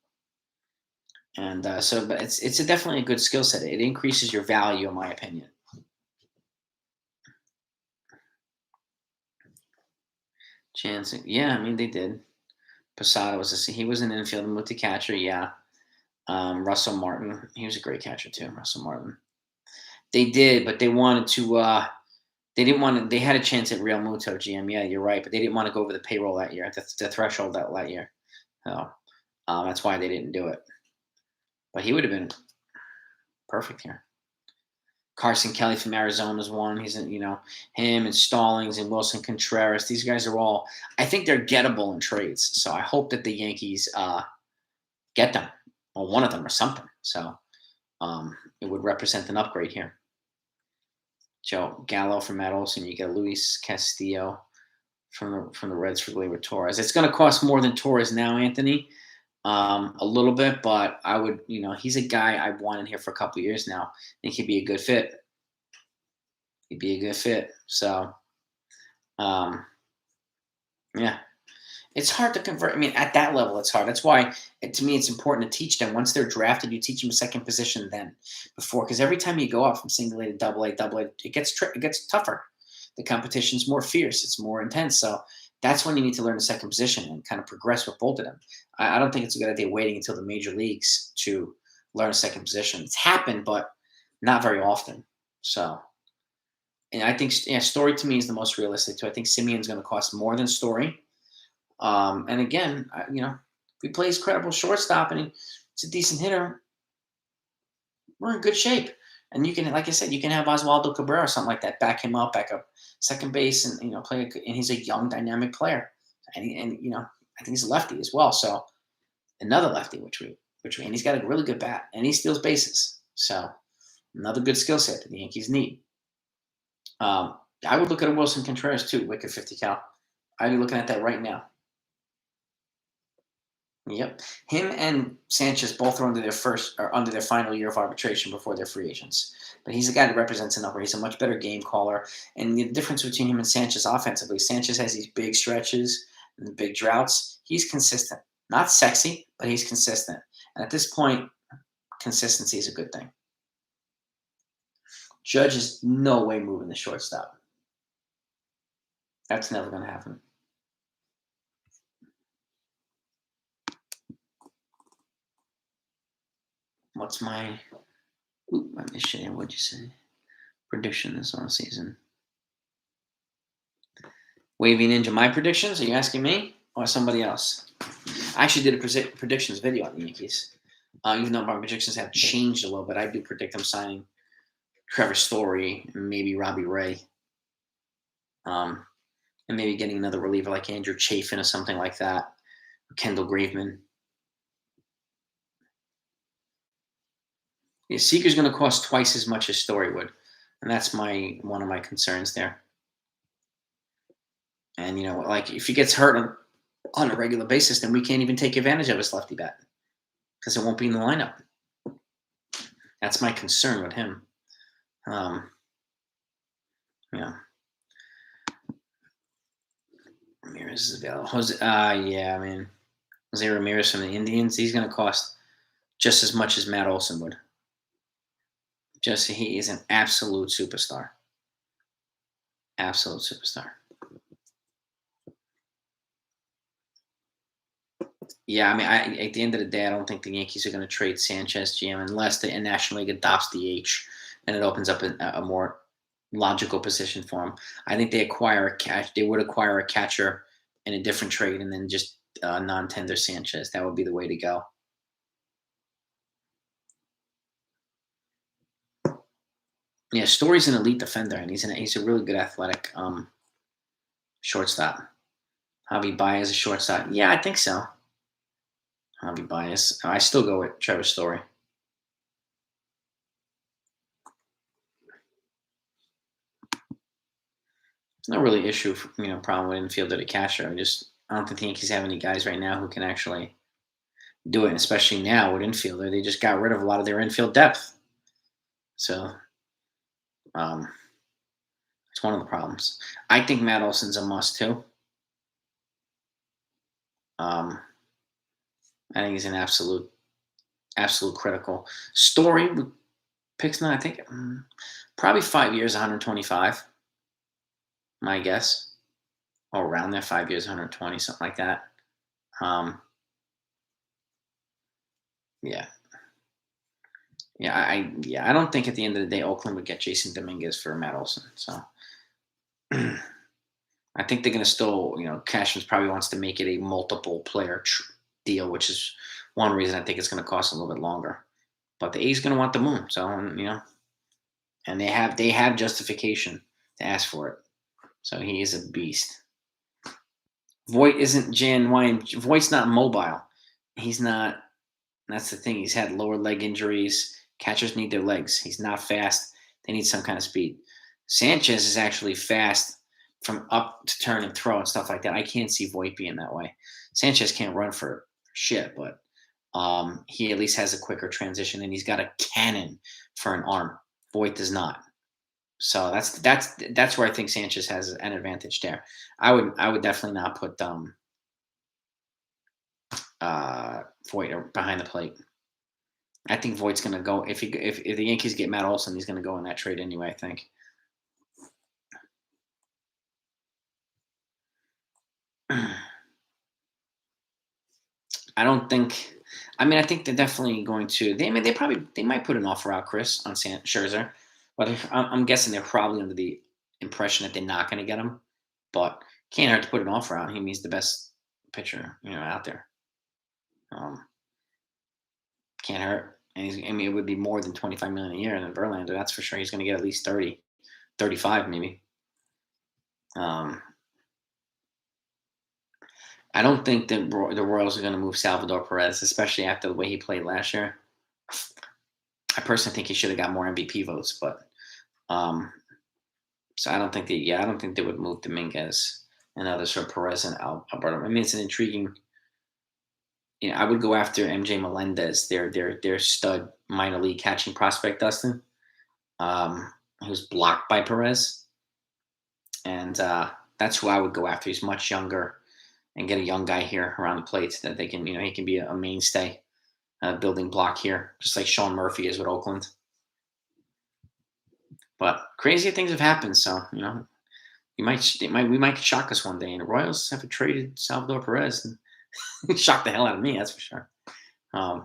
And but it's definitely a good skill set. It increases your value, in my opinion. Chance, yeah, I mean they did. Posada he was an infield and moved to catcher, yeah. Russell Martin, he was a great catcher too. Russell Martin. They did, but they wanted to. They didn't want to. They had a chance at Real Muto GM. Yeah, you're right, but they didn't want to go over the payroll that year, the threshold that year. So that's why they didn't do it. But he would have been perfect here. Carson Kelly from Arizona is one. He's him and Stallings and Wilson Contreras. These guys are all. I think they're gettable in trades. So I hope that the Yankees get them or one of them or something. So it would represent an upgrade here. Joe Gallo from Matt Olson. You get Luis Castillo from the Reds for Gleyber Torres. It's going to cost more than Torres now, Anthony, a little bit, but I would, he's a guy I've wanted here for a couple of years now. I think he'd be a good fit. He'd be a good fit. So, yeah. It's hard to convert. I mean, at that level, it's hard. That's why, to me, it's important to teach them. Once they're drafted, you teach them a second position then before. Because every time you go up from single A to double A, it gets tougher. The competition's more fierce. It's more intense. So that's when you need to learn the second position and kind of progress with both of them. I don't think it's a good idea waiting until the major leagues to learn a second position. It's happened, but not very often. So, and I think Story to me is the most realistic too. I think Simeon's going to cost more than Story. And again, if he plays credible shortstop and it's a decent hitter, we're in good shape. And you can, like I said, you can have Oswaldo Cabrera or something like that, back up second base, and play. And he's a young, dynamic player, and I think he's a lefty as well. So another lefty, and he's got a really good bat, and he steals bases. So another good skill set that the Yankees need. I would look at a Wilson Contreras too, wicked 50 cal. I'd be looking at that right now. Yep, him and Sanchez both are under their final year of arbitration before they're free agents. But he's a guy that represents a number. He's a much better game caller, and the difference between him and Sanchez offensively, Sanchez has these big stretches and the big droughts. He's consistent, not sexy, but he's consistent. And at this point, consistency is a good thing. Judge is no way moving the shortstop. That's never going to happen. What's my mission? What'd you say? Prediction this offseason. Wavy Ninja, my predictions? Are you asking me or somebody else? I actually did a predictions video on the Yankees. Even though my predictions have changed a little bit, I do predict them signing Trevor Story and maybe Robbie Ray. And maybe getting another reliever like Andrew Chafin or something like that. Kendall Graveman. Yeah, Seager's going to cost twice as much as Story would. And that's one of my concerns there. And, like if he gets hurt on a regular basis, then we can't even take advantage of his lefty bat because it won't be in the lineup. That's my concern with him. Yeah. Ramirez is available. Jose Ramirez from the Indians, he's going to cost just as much as Matt Olson would. He is an absolute superstar. Absolute superstar. Yeah, at the end of the day, I don't think the Yankees are going to trade Sanchez GM unless the National League adopts the H and it opens up a more logical position for him. I think they would acquire a catcher in a different trade and then just non-tender Sanchez. That would be the way to go. Yeah, Story's an elite defender, and he's a really good athletic shortstop. Javi Baez a shortstop. Yeah, I think so. Javi Baez. I still go with Trevor Story. It's not really issue, problem with infielder to catcher. I don't think the Yankees have any guys right now who can actually do it, especially now with infielder. They just got rid of a lot of their infield depth. So it's one of the problems. I think Matt Olson's a must too. I think he's an absolute critical. Story picks now, I think probably 5 years, 125. My guess, or around there, 5 years, 120, something like that. I don't think at the end of the day Oakland would get Jason Dominguez for Matt Olson. So I think they're going to still, Cashman probably wants to make it a multiple player deal, which is one reason I think it's going to cost a little bit longer. But the A's going to want the moon, so and they have justification to ask for it. So he is a beast. Voit isn't Jan Wine. Voit's not mobile. He's not. That's the thing. He's had lower leg injuries. Catchers need their legs. He's not fast. They need some kind of speed. Sanchez is actually fast from up to turn and throw and stuff like that. I can't see Voit being that way. Sanchez can't run for shit, but he at least has a quicker transition, and he's got a cannon for an arm. Voit does not. So that's where I think Sanchez has an advantage there. I would definitely not put Voit behind the plate. I think Voigt's going to go if the Yankees get Matt Olson, he's going to go in that trade anyway. I think. I don't think. I think they're definitely going to. They might put an offer out, Chris, on Scherzer, but I'm guessing they're probably under the impression that they're not going to get him. But can't hurt to put an offer out. He means the best pitcher out there. Can't hurt, and it would be more than $25 million a year in Verlander. That's for sure. He's going to get at least 30, 35 maybe. I don't think that the Royals are going to move Salvador Perez, especially after the way he played last year. I personally think he should have got more MVP votes, but so I don't think they would move Dominguez and others for Perez and Alberto. It's an intriguing. I would go after MJ Melendez, their stud minor league catching prospect, Dustin, who's blocked by Perez, and that's who I would go after. He's much younger. And get a young guy here around the plate that they can, he can be a mainstay, building block here, just like Sean Murphy is with Oakland. But crazier things have happened, so we might shock us one day. And the Royals have traded Salvador Perez, and shocked the hell out of me, that's for sure. I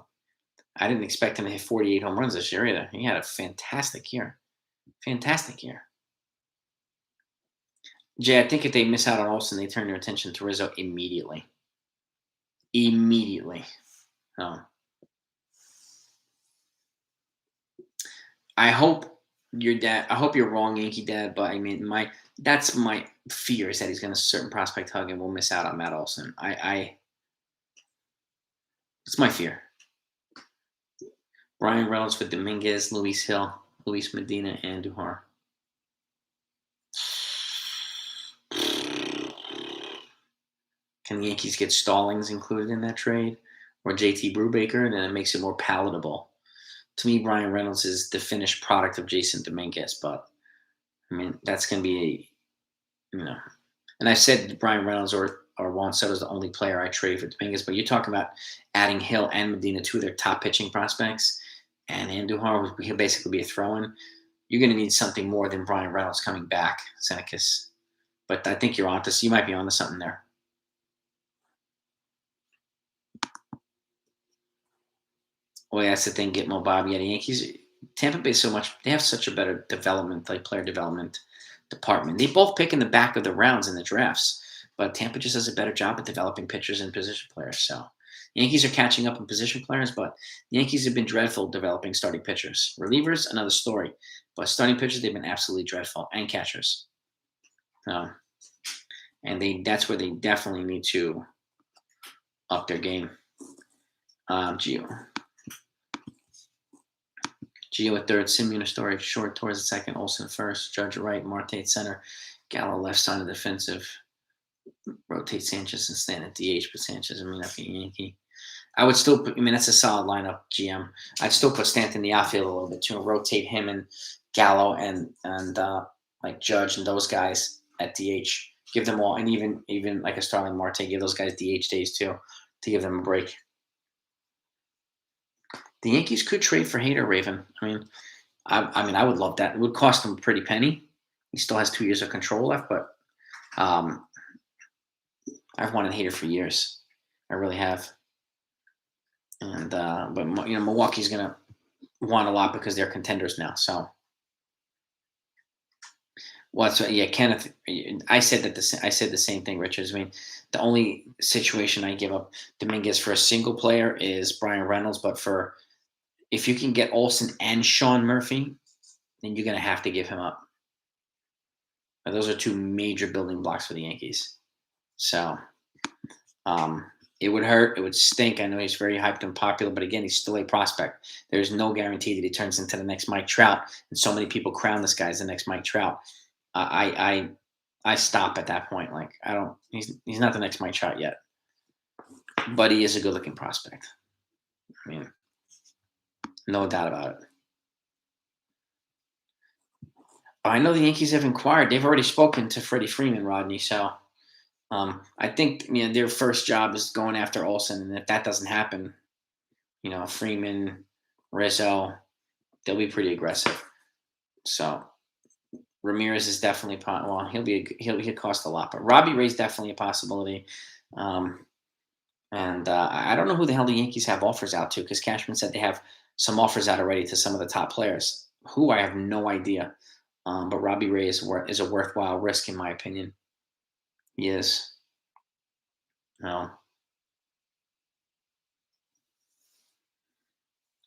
didn't expect him to hit 48 home runs this year either. He had a fantastic year. Jay, I think if they miss out on Olsen, they turn their attention to Rizzo immediately. Immediately. Um, I hope your dad. I hope you're wrong, Yankee Dad. But I mean, that's my fear is that he's going to certain prospect hug and we'll miss out on Matt Olson. It's my fear. Brian Reynolds for Dominguez, Luis Hill, Luis Medina, and Duhar. Can the Yankees get Stallings included in that trade? Or JT Brubaker? And then it makes it more palatable. To me, Brian Reynolds is the finished product of Jason Dominguez. But, I mean, that's going to be and I said Brian Reynolds or Juan Soto is the only player I trade for Dominguez. But you're talking about adding Hill and Medina, two of their top pitching prospects, and Andujar, he'll basically be a throw-in. You're going to need something more than Brian Reynolds coming back, Senecas. But I think you're onto. You might be onto something there. Well, yeah, that's the thing. Get Mo Bobby. Yeah, the Yankees, Tampa Bay, so much. They have such a better development, like player development department. They both pick in the back of the rounds in the drafts, but Tampa just does a better job at developing pitchers and position players. So, Yankees are catching up in position players, but the Yankees have been dreadful developing starting pitchers. Relievers, another story, but starting pitchers, they've been absolutely dreadful, and catchers. And that's where they definitely need to up their game. Gio at third, Simeon Story short towards the second, Olsen first, Judge right, Marte at center, Gallo left side of the defensive, rotate Sanchez and stand at DH, but Sanchez, I mean, that'd be Yankee. I would still put, that's a solid lineup, GM. I'd still put Stanton in the outfield a little bit too, and rotate him and Gallo and like Judge and those guys at DH. Give them all, and even like a Starling Marte, give those guys DH days too to give them a break. The Yankees could trade for Hader, Raven. I would love that. It would cost him a pretty penny. He still has 2 years of control left, but I've wanted Hader for years. I really have. And but Milwaukee's gonna want a lot because they're contenders now. So, Kenneth. I said the same thing, Richards. I mean, the only situation I give up Dominguez for a single player is Brian Reynolds, but if you can get Olsen and Sean Murphy, then you're going to have to give him up. But those are two major building blocks for the Yankees. So it would hurt. It would stink. I know he's very hyped and popular, but again, he's still a prospect. There's no guarantee that he turns into the next Mike Trout. And so many people crown this guy as the next Mike Trout. I stop at that point. Like, I don't. He's not the next Mike Trout yet, but he is a good-looking prospect. I mean, no doubt about it. I know the Yankees have inquired. They've already spoken to Freddie Freeman, Rodney. So I think their first job is going after Olsen, and if that doesn't happen, Freeman, Rizzo, they'll be pretty aggressive. So Ramirez is definitely he'll cost a lot, but Robbie Ray's definitely a possibility. And I don't know who the hell the Yankees have offers out to, because Cashman said they have some offers out already to some of the top players. Who, I have no idea. But Robbie Ray is a worthwhile risk, in my opinion. He is. No.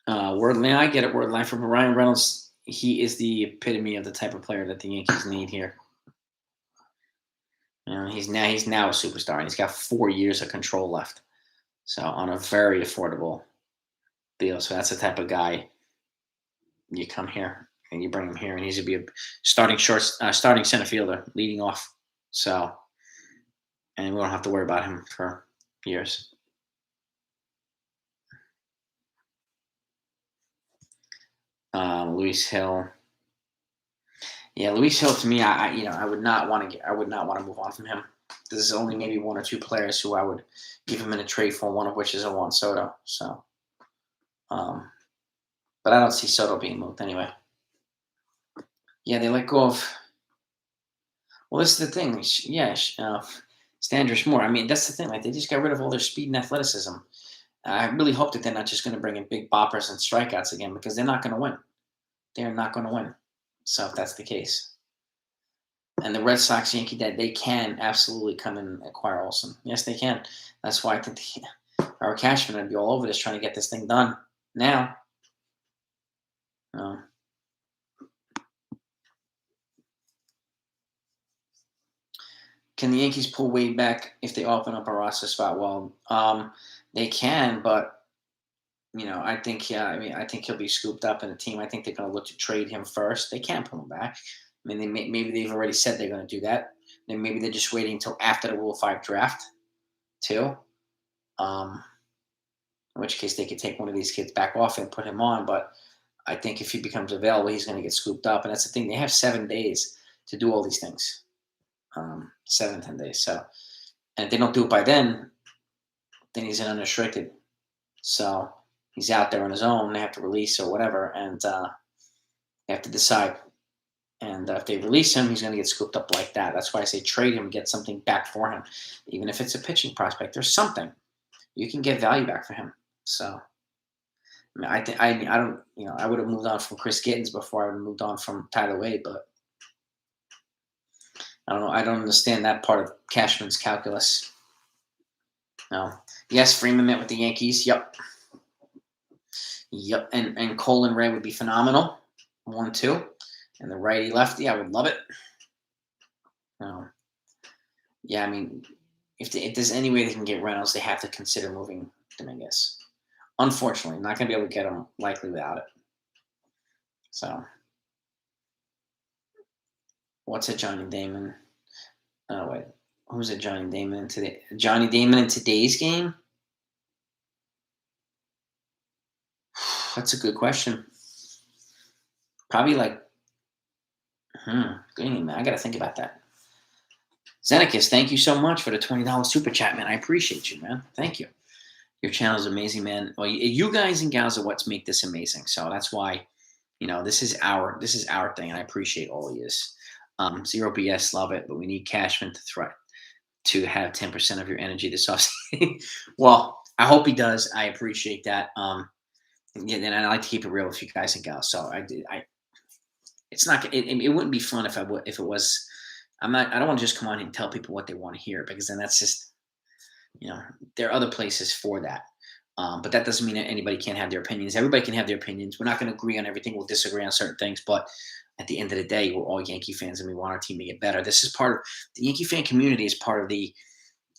Wordline, I get it. Wordline from Ryan Reynolds. He is the epitome of the type of player that the Yankees need here. He's now a superstar, and he's got 4 years of control left. So on a very affordable deal. So that's the type of guy you come here and you bring him here, and he's going to be a starting center fielder, leading off. So, and we don't have to worry about him for years. Luis Hill. Yeah, Luis Hill, to me, I would not want to move on from him. There's only maybe 1 or 2 players who I would give him in a trade for, one of which is a Juan Soto. So, but I don't see Soto being moved anyway. Yeah, they let go of. Well, this is the thing. Yeah, Standish Moore. I mean, that's the thing. Like, they just got rid of all their speed and athleticism. I really hope that they're not just going to bring in big boppers and strikeouts again, because they're not going to win. They're not going to win. So if that's the case. And the Red Sox, Yankee Dad, they can absolutely come and acquire Olsen. Yes, they can. That's why I think our Cashman would be all over this trying to get this thing done now. Can the Yankees pull Wade back if they open up a roster spot? Well, they can, but I think I think he'll be scooped up in a team. I think they're going to look to trade him first. They can't pull him back. I mean, maybe they've already said they're going to do that. Then maybe they're just waiting until after the Rule 5 draft, too. In which case they could take one of these kids back off and put him on. But I think if he becomes available, he's going to get scooped up. And that's the thing. They have 7 days to do all these things. 7, 10 days. So, and if they don't do it by then he's an unrestricted. So he's out there on his own. They have to release or whatever. And they have to decide. And if they release him, he's going to get scooped up like that. That's why I say trade him, get something back for him. Even if it's a pitching prospect, there's something. You can get value back for him. So, I don't, I would have moved on from Chris Gittens before I would have moved on from Tyler Wade, but I don't know. I don't understand that part of Cashman's calculus. No. Yes, Freeman met with the Yankees. Yep. And Cole and Ray would be phenomenal. 1-2. And the righty lefty, I would love it. Yeah, I mean, if there's any way they can get Reynolds, they have to consider moving Dominguez. Unfortunately, not going to be able to get him likely without it. So, what's it, Johnny Damon? Oh, wait. Who's it, Johnny Damon in today? Johnny Damon in today's game? That's a good question. Probably like, good evening, man. I got to think about that. Zenekas, thank you so much for the $20 super chat, man. I appreciate you, man. Thank you. Your channel is amazing, man. Well, you guys and gals are what make this amazing. So that's why, this is our thing, and I appreciate all of yous. Zero BS, love it, but we need Cashman to have 10% of your energy this offseason. Well, I hope he does. I appreciate that. And I like to keep it real with you guys and gals. So it's not. It wouldn't be fun if it was. I don't want to just come on here and tell people what they want to hear, because then that's just. There are other places for that. But that doesn't mean that anybody can't have their opinions. Everybody can have their opinions. We're not going to agree on everything. We'll disagree on certain things. But at the end of the day, we're all Yankee fans, and we want our team to get better. This is part of the Yankee fan community. Is part of the,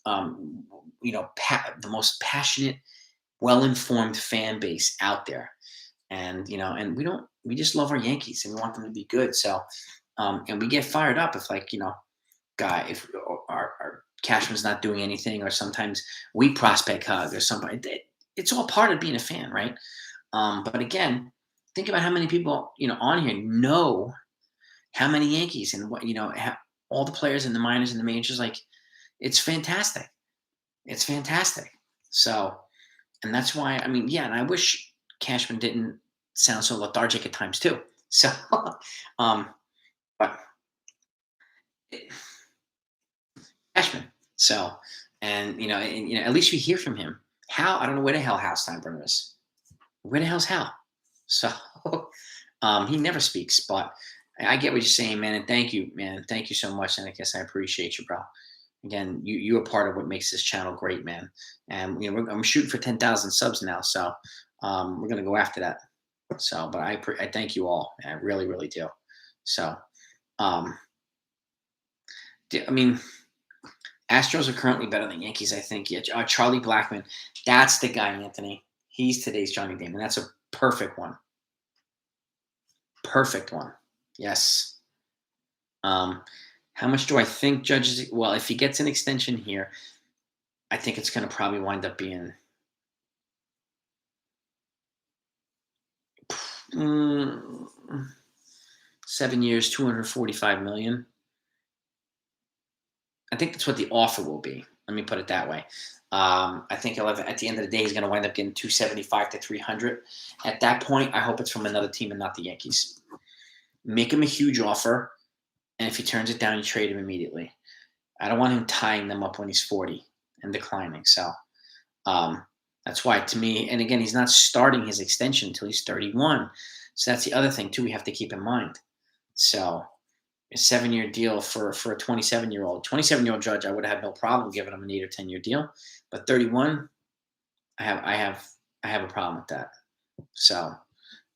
the most passionate, well-informed fan base out there. And and we just love our Yankees, and we want them to be good. So, and we get fired up if if our Cashman's not doing anything, or sometimes we prospect hug or somebody. It's all part of being a fan, right? But again, think about how many people on here know how many Yankees and what all the players in the minors and the majors. Like, it's fantastic. It's fantastic. So, and that's why and I wish Cashman didn't sound so lethargic at times too. So, but Cashman. So, and at least we hear from him. Hal, I don't know where the hell Hal Steinbrenner is. Where the hell's Hal? So, he never speaks, but I get what you're saying, man. And thank you, man. Thank you so much. And I guess I appreciate you, bro. Again, you are part of what makes this channel great, man. And I'm shooting for 10,000 subs now, so we're gonna go after that. So, but I thank you all. I really, really do. So, Astros are currently better than Yankees, I think. Yeah, Charlie Blackmon, that's the guy, Anthony. He's today's Johnny Damon. That's a perfect one. Perfect one. Yes. How much do I think Judge? Well, if he gets an extension here, I think it's going to probably wind up being 7 years, $245 million. I think that's what the offer will be. Let me put it that way. I think at the end of the day, he's going to wind up getting 275 to 300. At that point, I hope it's from another team and not the Yankees. Make him a huge offer, and if he turns it down, you trade him immediately. I don't want him tying them up when he's 40 and declining. So that's why, to me, and again, he's not starting his extension until he's 31. So that's the other thing, too, we have to keep in mind. So a 7-year deal for a 27-year-old. 27-year-old Judge, I would have had no problem giving him an 8 or 10-year deal, but 31, I have a problem with that. So,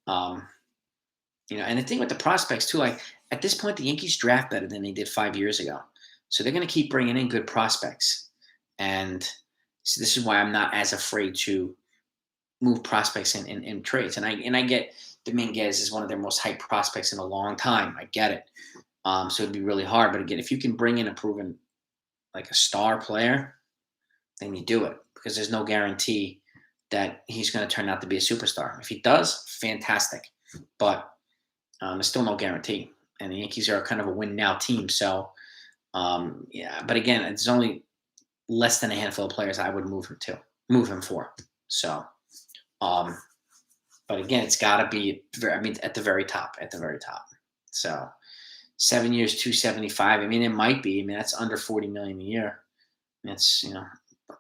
um, and the thing with the prospects too, like at this point, the Yankees draft better than they did 5 years ago, so they're going to keep bringing in good prospects, and so this is why I'm not as afraid to move prospects in trades. And I get Dominguez is one of their most hyped prospects in a long time. I get it. So it'd be really hard. But again, if you can bring in a proven like a star player, then you do it because there's no guarantee that he's going to turn out to be a superstar. If he does, fantastic. But there's still no guarantee. And the Yankees are kind of a win now team. So yeah. But again, it's only less than a handful of players I would move him for. So. But again, it's got to be, at the very top, So 7 years, 275. I mean, it might be. I mean, that's under 40 million a year. That's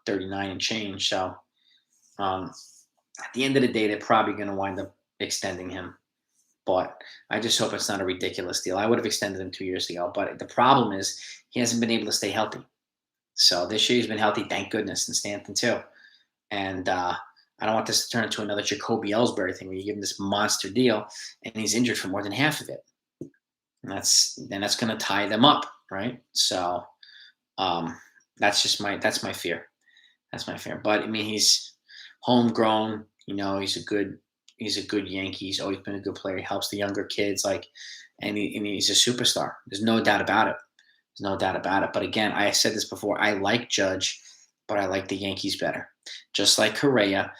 39 and change. So at the end of the day, they're probably going to wind up extending him. But I just hope it's not a ridiculous deal. I would have extended him 2 years ago. But the problem is he hasn't been able to stay healthy. So this year he's been healthy, thank goodness, and Stanton too. And I don't want this to turn into another Jacoby Ellsbury thing where you give him this monster deal and he's injured for more than half of it. And that's going to tie them up, right? So that's my fear. That's my fear. But I mean, he's homegrown. He's a good Yankee. He's always been a good player. He helps the younger kids, and he's a superstar. There's no doubt about it. But again, I said this before. I like Judge, but I like the Yankees better. Just like Correa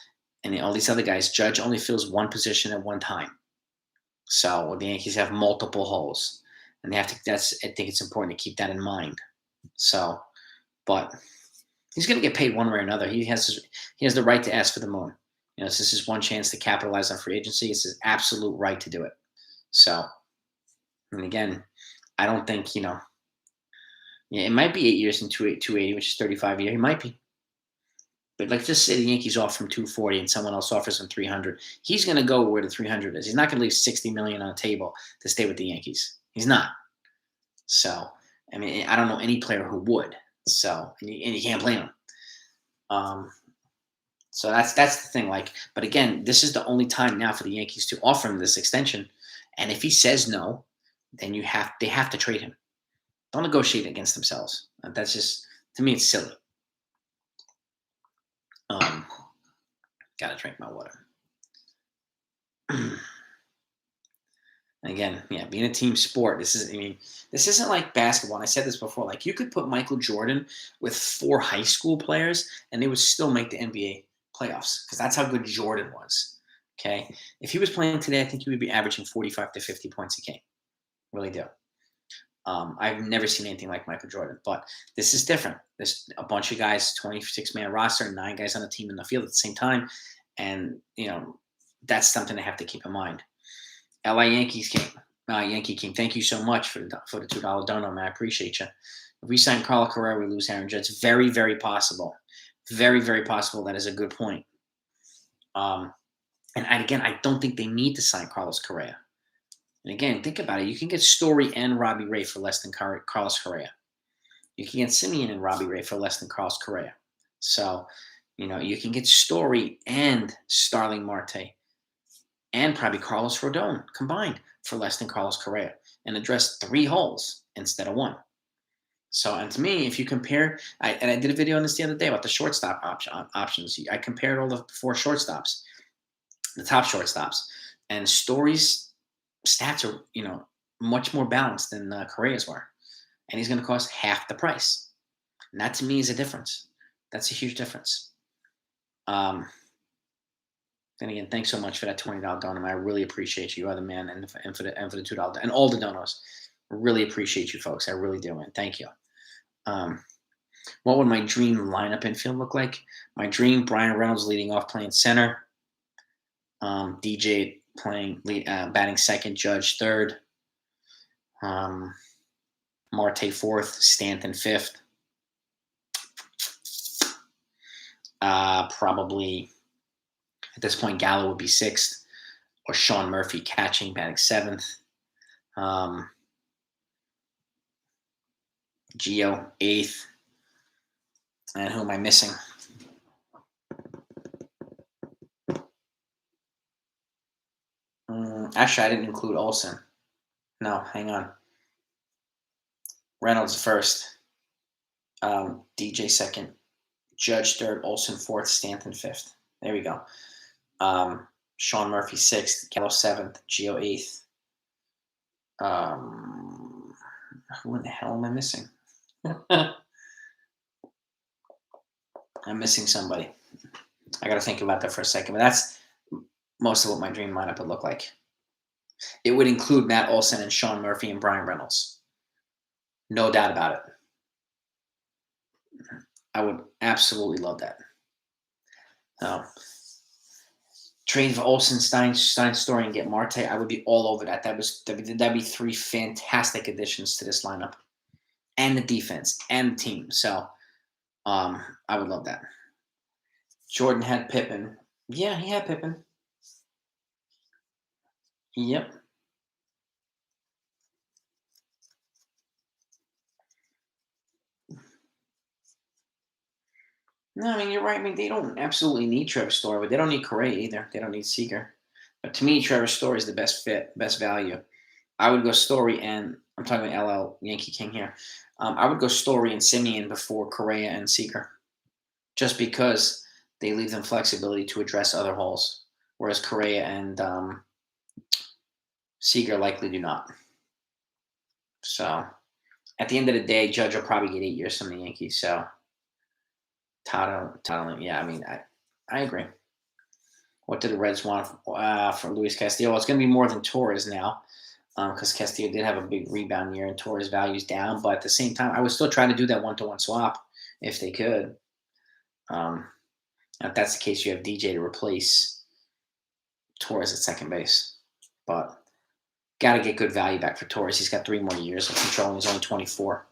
and all these other guys, Judge only fills one position at one time. So the Yankees have multiple holes, and they have to. I think it's important to keep that in mind. So, but he's going to get paid one way or another. He has the right to ask for the moon. This is his one chance to capitalize on free agency. It's his absolute right to do it. So, and again, I don't think it might be 8 years and 280, which is 35 a year. He might be. But just say the Yankees offer him 240 and someone else offers him 300. He's going to go where the 300 is. He's not going to leave 60 million on the table to stay with the Yankees. He's not. So, I mean, I don't know any player who would. So, and you can't blame him. So that's the thing. But again, this is the only time now for the Yankees to offer him this extension. And if he says no, then they have to trade him. Don't negotiate against themselves. That's just, to me, it's silly. Gotta drink my water. Again, being a team sport, this isn't like basketball. And I said this before. You could put Michael Jordan with 4 high school players, and they would still make the NBA playoffs because that's how good Jordan was. Okay, if he was playing today, I think he would be averaging 45 to 50 points a game. Really do. I've never seen anything like Michael Jordan, but this is different. There's a bunch of guys, 26-man roster, 9 guys on the team in the field at the same time. And, that's something to have to keep in mind. LA Yankees came. Yankee King, thank you so much for the $2 donor, man. I appreciate you. If we sign Carlos Correa, we lose Aaron Judge. It's very, very possible. Very, very possible. That is a good point. And again, I don't think they need to sign Carlos Correa. And again, think about it. You can get Story and Robbie Ray for less than Carlos Correa. You can get Simeon and Robbie Ray for less than Carlos Correa. So, you can get Story and Starling Marte and probably Carlos Rodon combined for less than Carlos Correa and address 3 holes instead of 1. So, and to me, if you compare, I did a video on this the other day about the shortstop options. I compared all the 4 shortstops, the top shortstops, and Story's stats are, much more balanced than Correa's were. And he's going to cost half the price. And that to me is a difference. That's a huge difference. Then again, thanks so much for that $20 donor. I really appreciate you. You are the man, and for the $2 and all the donors. I really appreciate you folks. I really do, man. Thank you. What would my dream lineup infield look like? My dream, Brian Reynolds leading off playing center. DJ batting second, Judge third, Marte fourth, Stanton fifth. Probably at this point Gallo would be sixth, or Sean Murphy catching, batting seventh. Gio, 8th. And who am I missing? Actually, I didn't include Olsen. No, hang on. Reynolds 1st. DJ 2nd. Judge 3rd. Olsen 4th. Stanton 5th. There we go. Sean Murphy 6th. Gallo 7th. Gio 8th. Who in the hell am I missing? I'm missing somebody. I got to think about that for a second. But that's most of what my dream lineup would look like. It would include Matt Olson and Sean Murphy and Brian Reynolds. No doubt about it. I would absolutely love that. Trade for Olsen, Stein, Story, and get Marte. I would be all over that. That'd be 3 fantastic additions to this lineup, and the defense and the team. So, I would love that. Jordan had Pippen. Yeah, he had Pippen. Yep. No, I mean, you're right. I mean, they don't absolutely need Trevor Story, but they don't need Correa either. They don't need Seager. But to me, Trevor Story is the best fit, best value. I would go Story and I'm talking about LL Yankee King here. I would go Story and Simeon before Correa and Seager, just because they leave them flexibility to address other holes, whereas Correa and Seager likely do not. So at the end of the day, Judge will probably get 8 years from the Yankees. So Tato, yeah, I mean, I agree. What do the Reds want for Luis Castillo? Well, it's going to be more than Torres now, because Castillo did have a big rebound year and Torres' value's down. But at the same time, I would still try to do that 1-to-1 swap if they could. If that's the case, you have DJ to replace Torres at second base. But got to get good value back for Torres. He's got 3 more years of control, and he's only 24,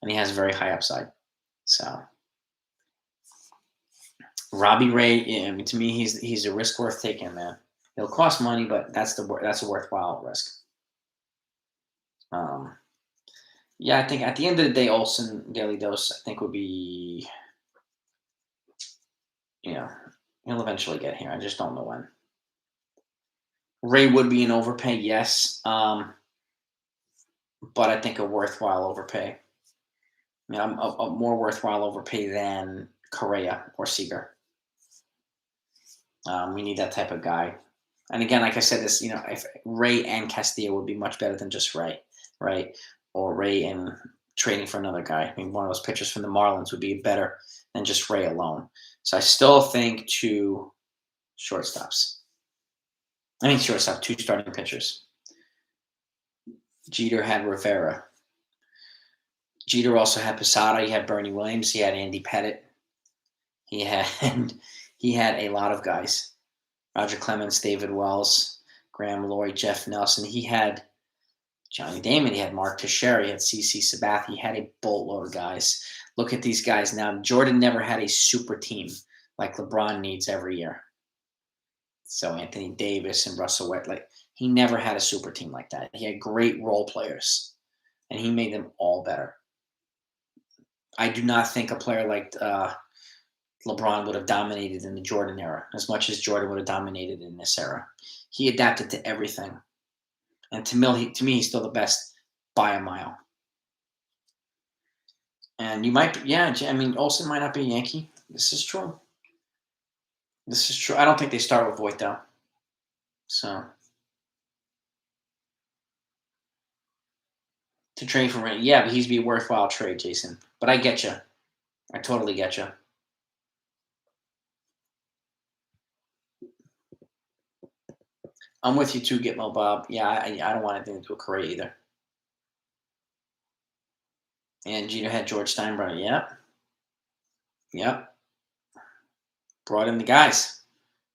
and he has a very high upside. So Robbie Ray, yeah, I mean, to me, he's a risk worth taking, man. It'll cost money, but that's a worthwhile risk. Yeah, I think at the end of the day, Olsen, Daily Dose, I think would be, he'll eventually get here. I just don't know when. Ray would be an overpay, yes, but I think a worthwhile overpay. A more worthwhile overpay than Correa or Seager. We need that type of guy. And again, like I said, this, if Ray and Castillo would be much better than just Ray, right? Or Ray and trading for another guy. I mean, one of those pitchers from the Marlins would be better than just Ray alone. So I still think 2 shortstops. 2 starting pitchers. Jeter had Rivera. Jeter also had Posada. He had Bernie Williams. He had Andy Pettitte. He had a lot of guys. Roger Clemens, David Wells, Graham Lloyd, Jeff Nelson. He had Johnny Damon. He had Mark Teixeira. He had CC Sabathia. He had a boatload of guys. Look at these guys now. Jordan never had a super team like LeBron needs every year. So Anthony Davis and Russell Westbrook, he never had a super team like that. He had great role players, and he made them all better. I do not think a player like LeBron would have dominated in the Jordan era as much as Jordan would have dominated in this era. He adapted to everything. And to me, he's still the best by a mile. And you might, Olsen might not be a Yankee. This is true. I don't think they start with Voit, though. So, to trade for him, yeah, but he'd be a worthwhile trade, Jason. But I get you. I totally get you. I'm with you too, Gitmo Bob. Yeah, I don't want anything to do with Correa either. And Jeter had George Steinbrenner. Yep. Brought in the guys.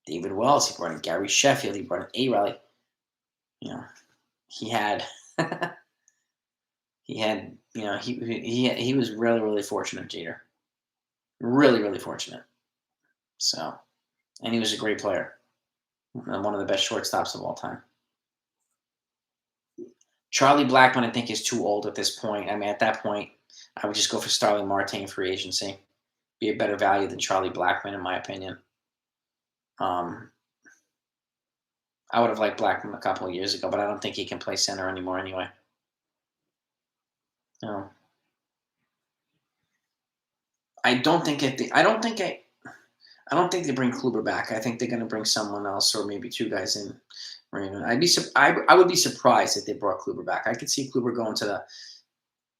David Wells. He brought in Gary Sheffield. He brought in A-Riley. He had he was really, really fortunate, Jeter. Really, really fortunate. So, and he was a great player. One of the best shortstops of all time. Charlie Blackmon, I think, is too old at this point. I mean, at that point, I would just go for Starling Marte free agency. Be a better value than Charlie Blackman, in my opinion. I would have liked Blackman a couple of years ago, but I don't think he can play center anymore anyway. No. I don't think they bring Kluber back. I think they're going to bring someone else or maybe two guys in. I would be surprised if they brought Kluber back. I could see Kluber going to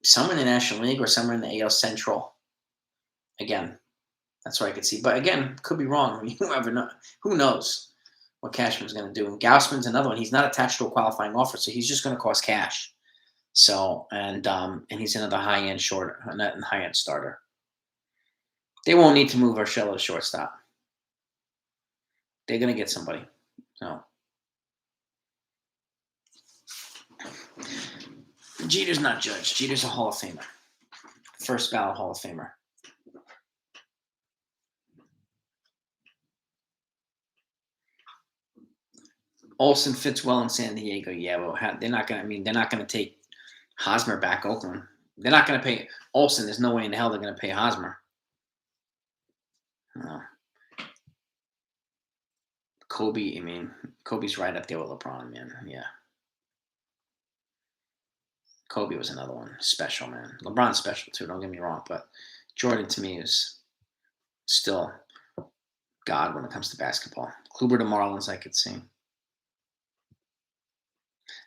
somewhere in the National League or somewhere in the AL Central. Again, that's what I could see. But again, could be wrong. I mean, who knows what Cashman's going to do? And Gausman's another one. He's not attached to a qualifying offer, so he's just going to cost cash. So and he's another high-end starter. They won't need to move Urshela to shortstop. They're going to get somebody. So Jeter's not judged. Jeter's a Hall of Famer. First ballot Hall of Famer. Olsen fits well in San Diego. Yeah, well, they're not going to take Hosmer back Oakland. They're not going to pay Olsen. There's no way in hell they're going to pay Hosmer. Kobe, Kobe's right up there with LeBron, man. Yeah. Kobe was another one. Special, man. LeBron's special, too. Don't get me wrong. But Jordan, to me, is still God when it comes to basketball. Kluber to Marlins, I could see.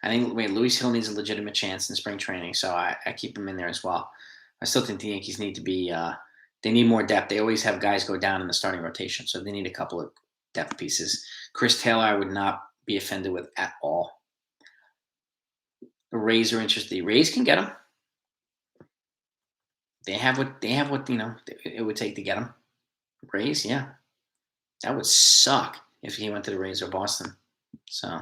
I think Luis Hill needs a legitimate chance in spring training, so I keep him in there as well. I still think the Yankees need to be they need more depth. They always have guys go down in the starting rotation, so they need a couple of depth pieces. Chris Taylor, I would not be offended with at all. The Rays are interested. The Rays can get him. They have what it would take to get him. Rays, yeah. That would suck if he went to the Rays or Boston. So,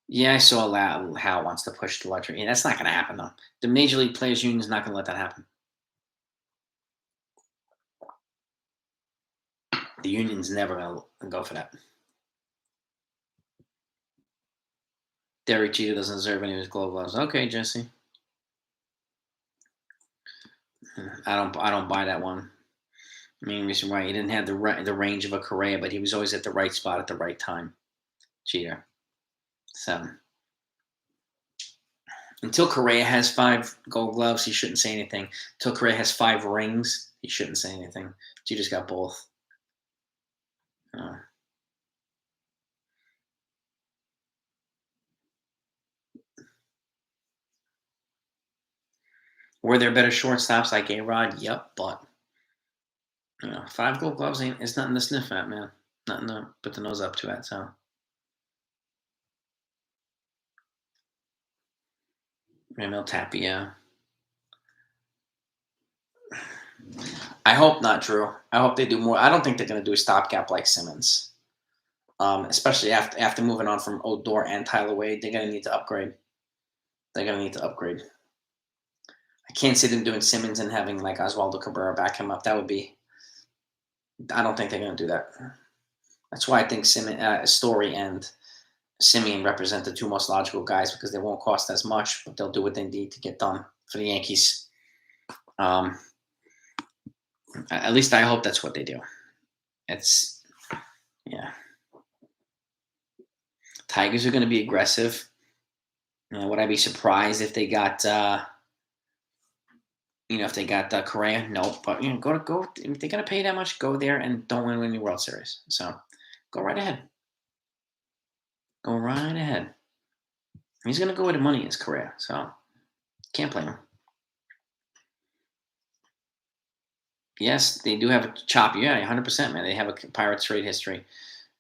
yeah, I saw Hal wants to push the luxury. And that's not going to happen, though. The Major League Players Union is not going to let that happen. The union's never going to go for that. Derek Jeter doesn't deserve any of his Gold Gloves. Okay, Jesse. I don't buy that one. Main reason why he didn't have the range of a Correa, but he was always at the right spot at the right time. Jeter. So until Correa has 5 Gold Gloves, he shouldn't say anything. Until Correa has 5 rings, he shouldn't say anything. Jeter's got both. Were there better shortstops like A-Rod? Yep, but 5 Gold Gloves it's nothing to sniff at, man. Nothing to put the nose up to at. So Ramil Tapia. I hope not, Drew. I hope they do more. I don't think they're going to do a stopgap like Simmons. Especially after moving on from Odor and Tyler Wade, they're going to need to upgrade. I can't see them doing Simmons and having like Oswaldo Cabrera back him up. That would be. I don't think they're going to do that. That's why I think Story and Simeon represent the 2 most logical guys because they won't cost as much, but they'll do what they need to get done for the Yankees. At least I hope that's what they do. Tigers are going to be aggressive. Would I be surprised if they got, Correa? No, but go. If they're going to pay that much, go there and don't win any World Series. So go right ahead. Go right ahead. He's going to go where the money is, Correa. So can't blame him. Yes, they do have a choppy. Yeah, 100%, man. They have a Pirates trade history.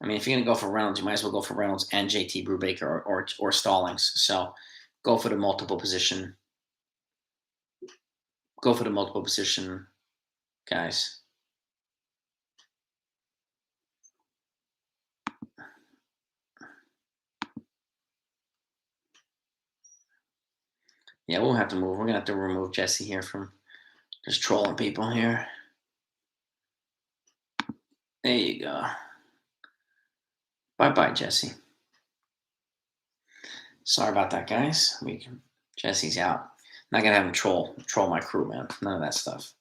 I mean, if you're going to go for Reynolds, you might as well go for Reynolds and JT Brubaker or Stallings. So go for the multiple position. Go for the multiple position, guys. Yeah, we'll have to move. We're going to have to remove Jesse here from just trolling people here. There you go. Bye-bye, Jesse. Sorry about that, guys. Jesse's out. not gonna have him troll my crew, man. None of that stuff.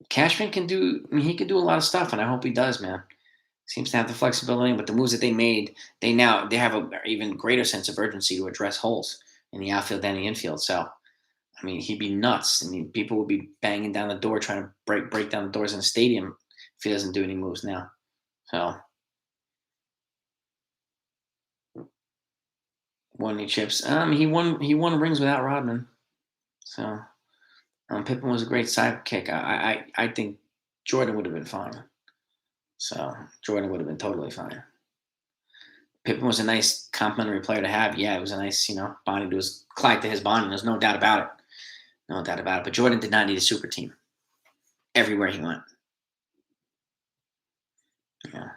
Cashman can do. I mean, he can do a lot of stuff, and I hope he does, man. Seems to have the flexibility, but the moves that they made, they have a even greater sense of urgency to address holes in the outfield and the infield. So, I mean, he'd be nuts. I mean, people would be banging down the door trying to break down the doors in the stadium if he doesn't do any moves now. So, won any chips? He won rings without Rodman. So, Pippen was a great sidekick. I think Jordan would have been fine. So Jordan would have been totally fine. Pippen was a nice complimentary player to have. Yeah, it was a nice, bonding to his Clyde to his bonding. There's no doubt about it. No doubt about it. But Jordan did not need a super team everywhere he went. Yeah.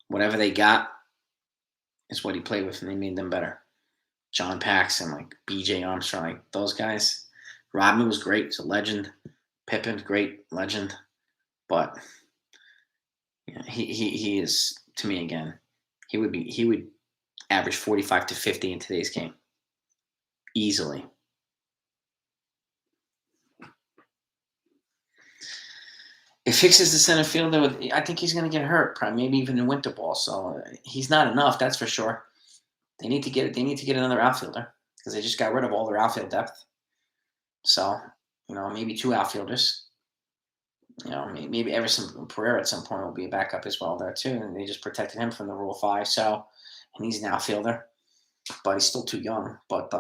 Whatever they got is what he played with, and they made them better. John Paxson, like B.J. Armstrong, like those guys. Rodman was great. He's a legend. Pippen, great legend. But yeah, he is, to me, again, he would average 45 to 50 in today's game. Easily. It fixes the center fielder. I think he's going to get hurt, probably maybe even in winter ball. So he's not enough, that's for sure. They need to get another outfielder because they just got rid of all their outfield depth. So maybe two outfielders. Maybe Everson Pereira at some point will be a backup as well there too, and they just protected him from the Rule 5. So, and he's an outfielder, but he's still too young. But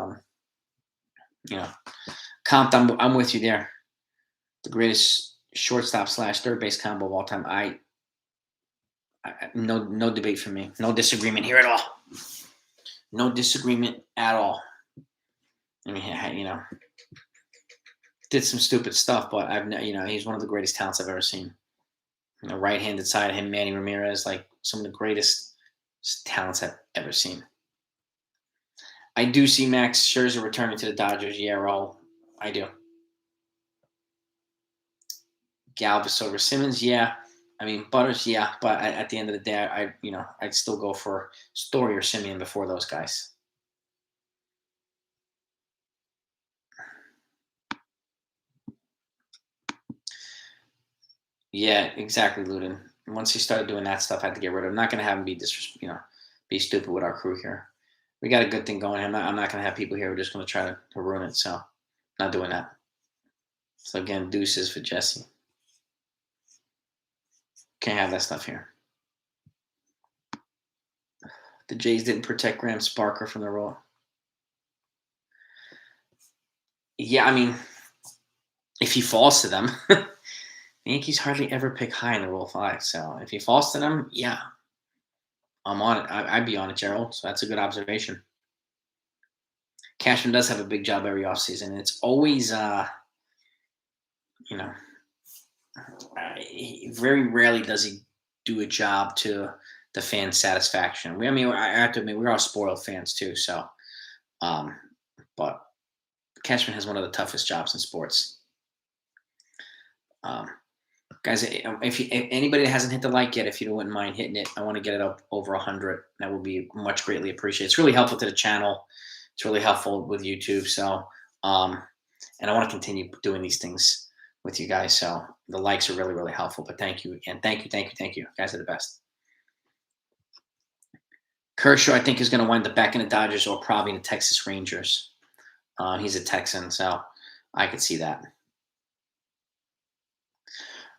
Compt, I'm with you there. The greatest shortstop / third base combo of all time. I no debate for me. No disagreement here at all. No disagreement at all. I mean, did some stupid stuff, but he's one of the greatest talents I've ever seen. Right-handed side of him, Manny Ramirez, like some of the greatest talents I've ever seen. I do see Max Scherzer returning to the Dodgers. Yeah, Raul, I do. Galvis over Simmons, yeah. I mean, Butters, yeah. But at the end of the day, I'd still go for Story or Simeon before those guys. Yeah, exactly, Ludin. Once he started doing that stuff, I had to get rid of him. I'm not going to have him be stupid with our crew here. We got a good thing going. I'm not going to have people here who are just going to try to ruin it. So, not doing that. So again, deuces for Jesse. Can't have that stuff here. The Jays didn't protect Graham Sparker from the rule. Yeah, I mean, if he falls to them, the Yankees hardly ever pick high in the Rule 5. So if he falls to them, yeah, I'm on it. I'd be on it, Gerald. So that's a good observation. Cashman does have a big job every offseason. And it's always, very rarely does he do a job to the fan satisfaction. I have to admit, we're all spoiled fans too. So, but Cashman has one of the toughest jobs in sports. Guys, if anybody that hasn't hit the like yet, if you wouldn't mind hitting it, I want to get it up over 100. That would be much greatly appreciated. It's really helpful to the channel. It's really helpful with YouTube. So, and I want to continue doing these things with you guys. So the likes are really, really helpful. But thank you again. Thank you. You guys are the best. Kershaw, I think, is going to wind up back in the Dodgers or probably in the Texas Rangers. He's a Texan, so I could see that.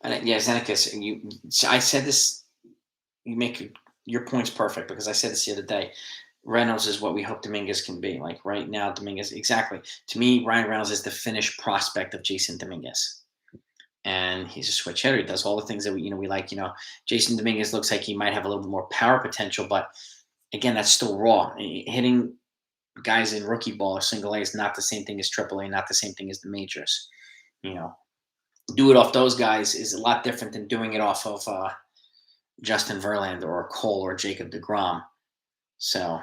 And yeah, Zenekas, I said this. You make your points perfect because I said this the other day. Reynolds is what we hope Dominguez can be. Like right now, Dominguez, exactly. To me, Ryan Reynolds is the finished prospect of Jason Dominguez. And he's a switch hitter. He does all the things that we like. Jason Dominguez looks like he might have a little bit more power potential, but again, that's still raw. Hitting guys in rookie ball or single A is not the same thing as triple A, not the same thing as the majors. Do it off those guys is a lot different than doing it off of Justin Verlander or Cole or Jacob deGrom. So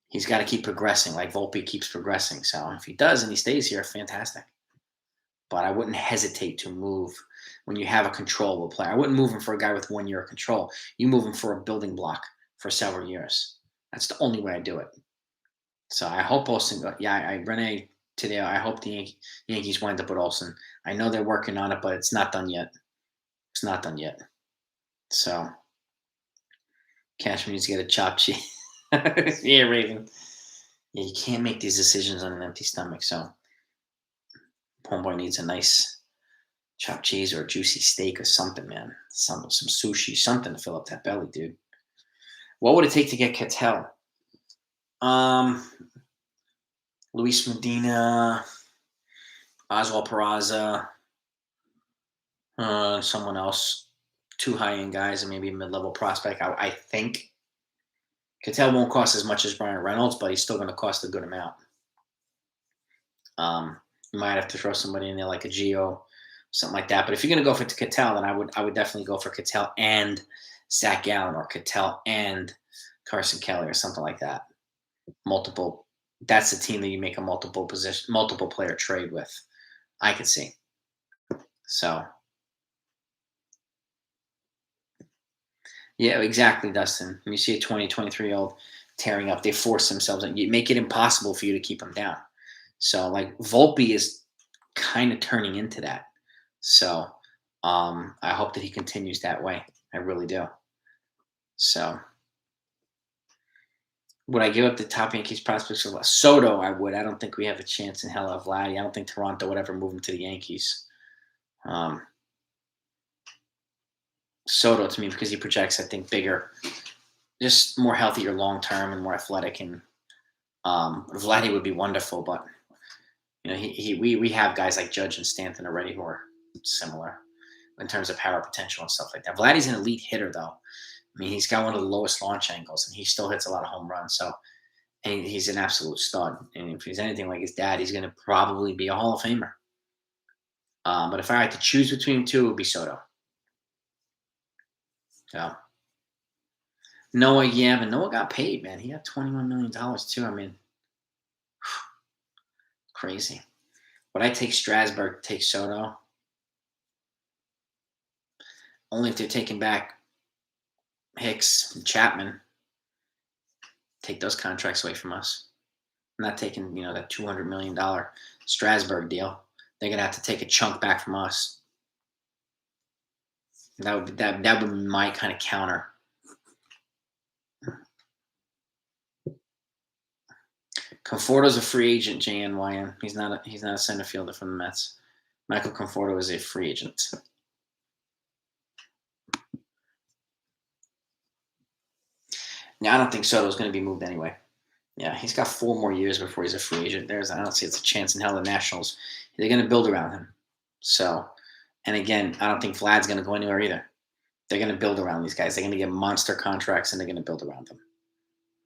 he's got to keep progressing like Volpe keeps progressing. So if he does and he stays here, fantastic. But I wouldn't hesitate to move when you have a controllable player. I wouldn't move him for a guy with 1 year of control. You move him for a building block for several years. That's the only way I do it. So I hope Olsen. Yeah, Renee today. I hope the Yankees wind up with Olsen. I know they're working on it, but it's not done yet. It's not done yet. So Cashman needs to get a chopped cheese. Yeah, Raven. Yeah, you can't make these decisions on an empty stomach. So homeboy needs a nice chopped cheese or a juicy steak or something, man. Some sushi, something to fill up that belly, dude. What would it take to get Cattell? Luis Medina, Oswald Peraza, someone else, two high-end guys, and maybe a mid-level prospect. I think Cattell won't cost as much as Brian Reynolds, but he's still going to cost a good amount. You might have to throw somebody in there like a Geo, something like that. But if you're going to go for Cattell, then I would definitely go for Cattell and Zach Gallen, or Cattell and Carson Kelly, or something like that. Multiple. That's the team that you make a multiple player trade with. I could see. So. Yeah, exactly, Dustin. When you see a 20, 23-year-old tearing up, they force themselves in. You make it impossible for you to keep them down. So, like, Volpe is kind of turning into that. So, I hope that he continues that way. I really do. So, would I give up the top Yankees prospects for Soto? I would. I don't think we have a chance in hell of Vladdy. I don't think Toronto would ever move him to the Yankees. Soto to me, because he projects, I think, bigger, just more healthier long term and more athletic. And Vladdy would be wonderful, but we have guys like Judge and Stanton already who are similar in terms of power potential and stuff like that. Vladdy's an elite hitter, though. I mean, he's got one of the lowest launch angles, and he still hits a lot of home runs. So, and he's an absolute stud. And if he's anything like his dad, he's going to probably be a Hall of Famer. But if I had to choose between the two, it would be Soto. So, Noah, yeah, but Noah got paid, man. He got $21 million too. I mean, crazy. Would I take Strasburg, take Soto? Only if they're taking back Hicks and Chapman. Take those contracts away from us. I'm not taking, that $200 million Strasburg deal. They're gonna have to take a chunk back from us. That would be my kind of counter. Conforto's a free agent, JNYM. He's not a center fielder from the Mets. Michael Conforto is a free agent. Now, I don't think Soto's going to be moved anyway. Yeah, he's got 4 more years before he's a free agent. I don't see it's a chance in hell the Nationals. They're going to build around him. So, and again, I don't think Vlad's going to go anywhere either. They're going to build around these guys. They're going to get monster contracts, and they're going to build around them.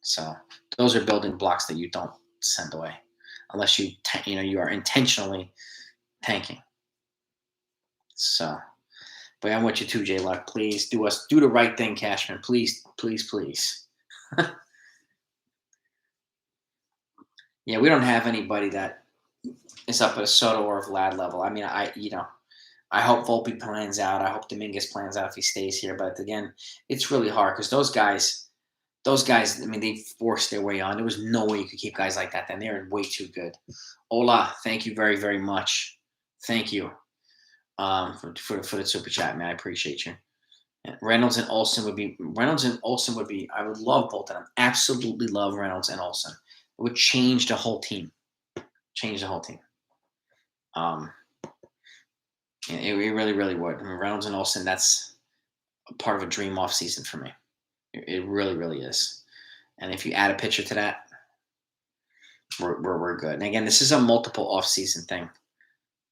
So, those are building blocks that you don't send away unless you are intentionally tanking. So, but I'm with you too, J Luck. Please do the right thing, Cashman. Please, please, please. Yeah, we don't have anybody that is up at a Soto or a Vlad level. I mean, I hope Volpe plans out. I hope Dominguez plans out if he stays here. But again, it's really hard because those guys, I mean, they forced their way on. There was no way you could keep guys like that. Then they're way too good. Ola, thank you very, very much. Thank you for the super chat, man. I appreciate you. Reynolds and Olsen would be. I would love both of them. Absolutely love Reynolds and Olsen. It would change the whole team. It really, really would. I mean, Reynolds and Olsen, that's a part of a dream off season for me. It really, really is. And if you add a pitcher to that, we're good. And again, this is a multiple off season thing,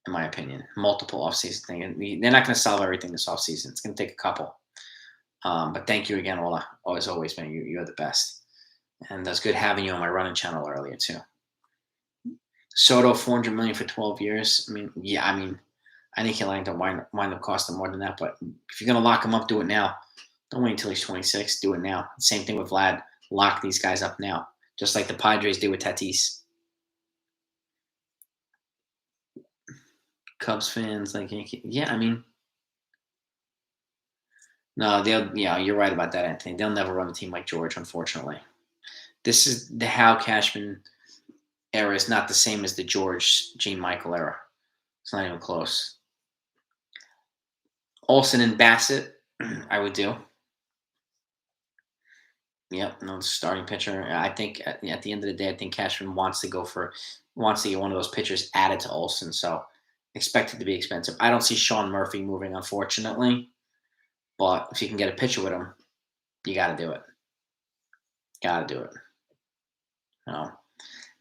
in my opinion. Multiple off season thing. And they're not going to solve everything this off season. It's going to take a couple. But thank you again, Ola. As always, man. You're the best. And that's good having you on my running channel earlier too. Soto, $400 million for 12 years. I mean, yeah. I think he'll wind up costing more than that. But if you're gonna lock him up, do it now. Don't wait until he's 26. Do it now. Same thing with Vlad. Lock these guys up now, just like the Padres did with Tatis. Cubs fans, like, yeah. I mean, no, you're right about that, Anthony. They'll never run a team like George, unfortunately. This is how Cashman era is not the same as the George Gene Michael era. It's not even close. Olsen and Bassett, I would do. Yep, no starting pitcher. I think at the end of the day, I think Cashman wants to get one of those pitchers added to Olsen. So expect it to be expensive. I don't see Sean Murphy moving, unfortunately. But if you can get a pitcher with him, you got to do it. Got to do it. No,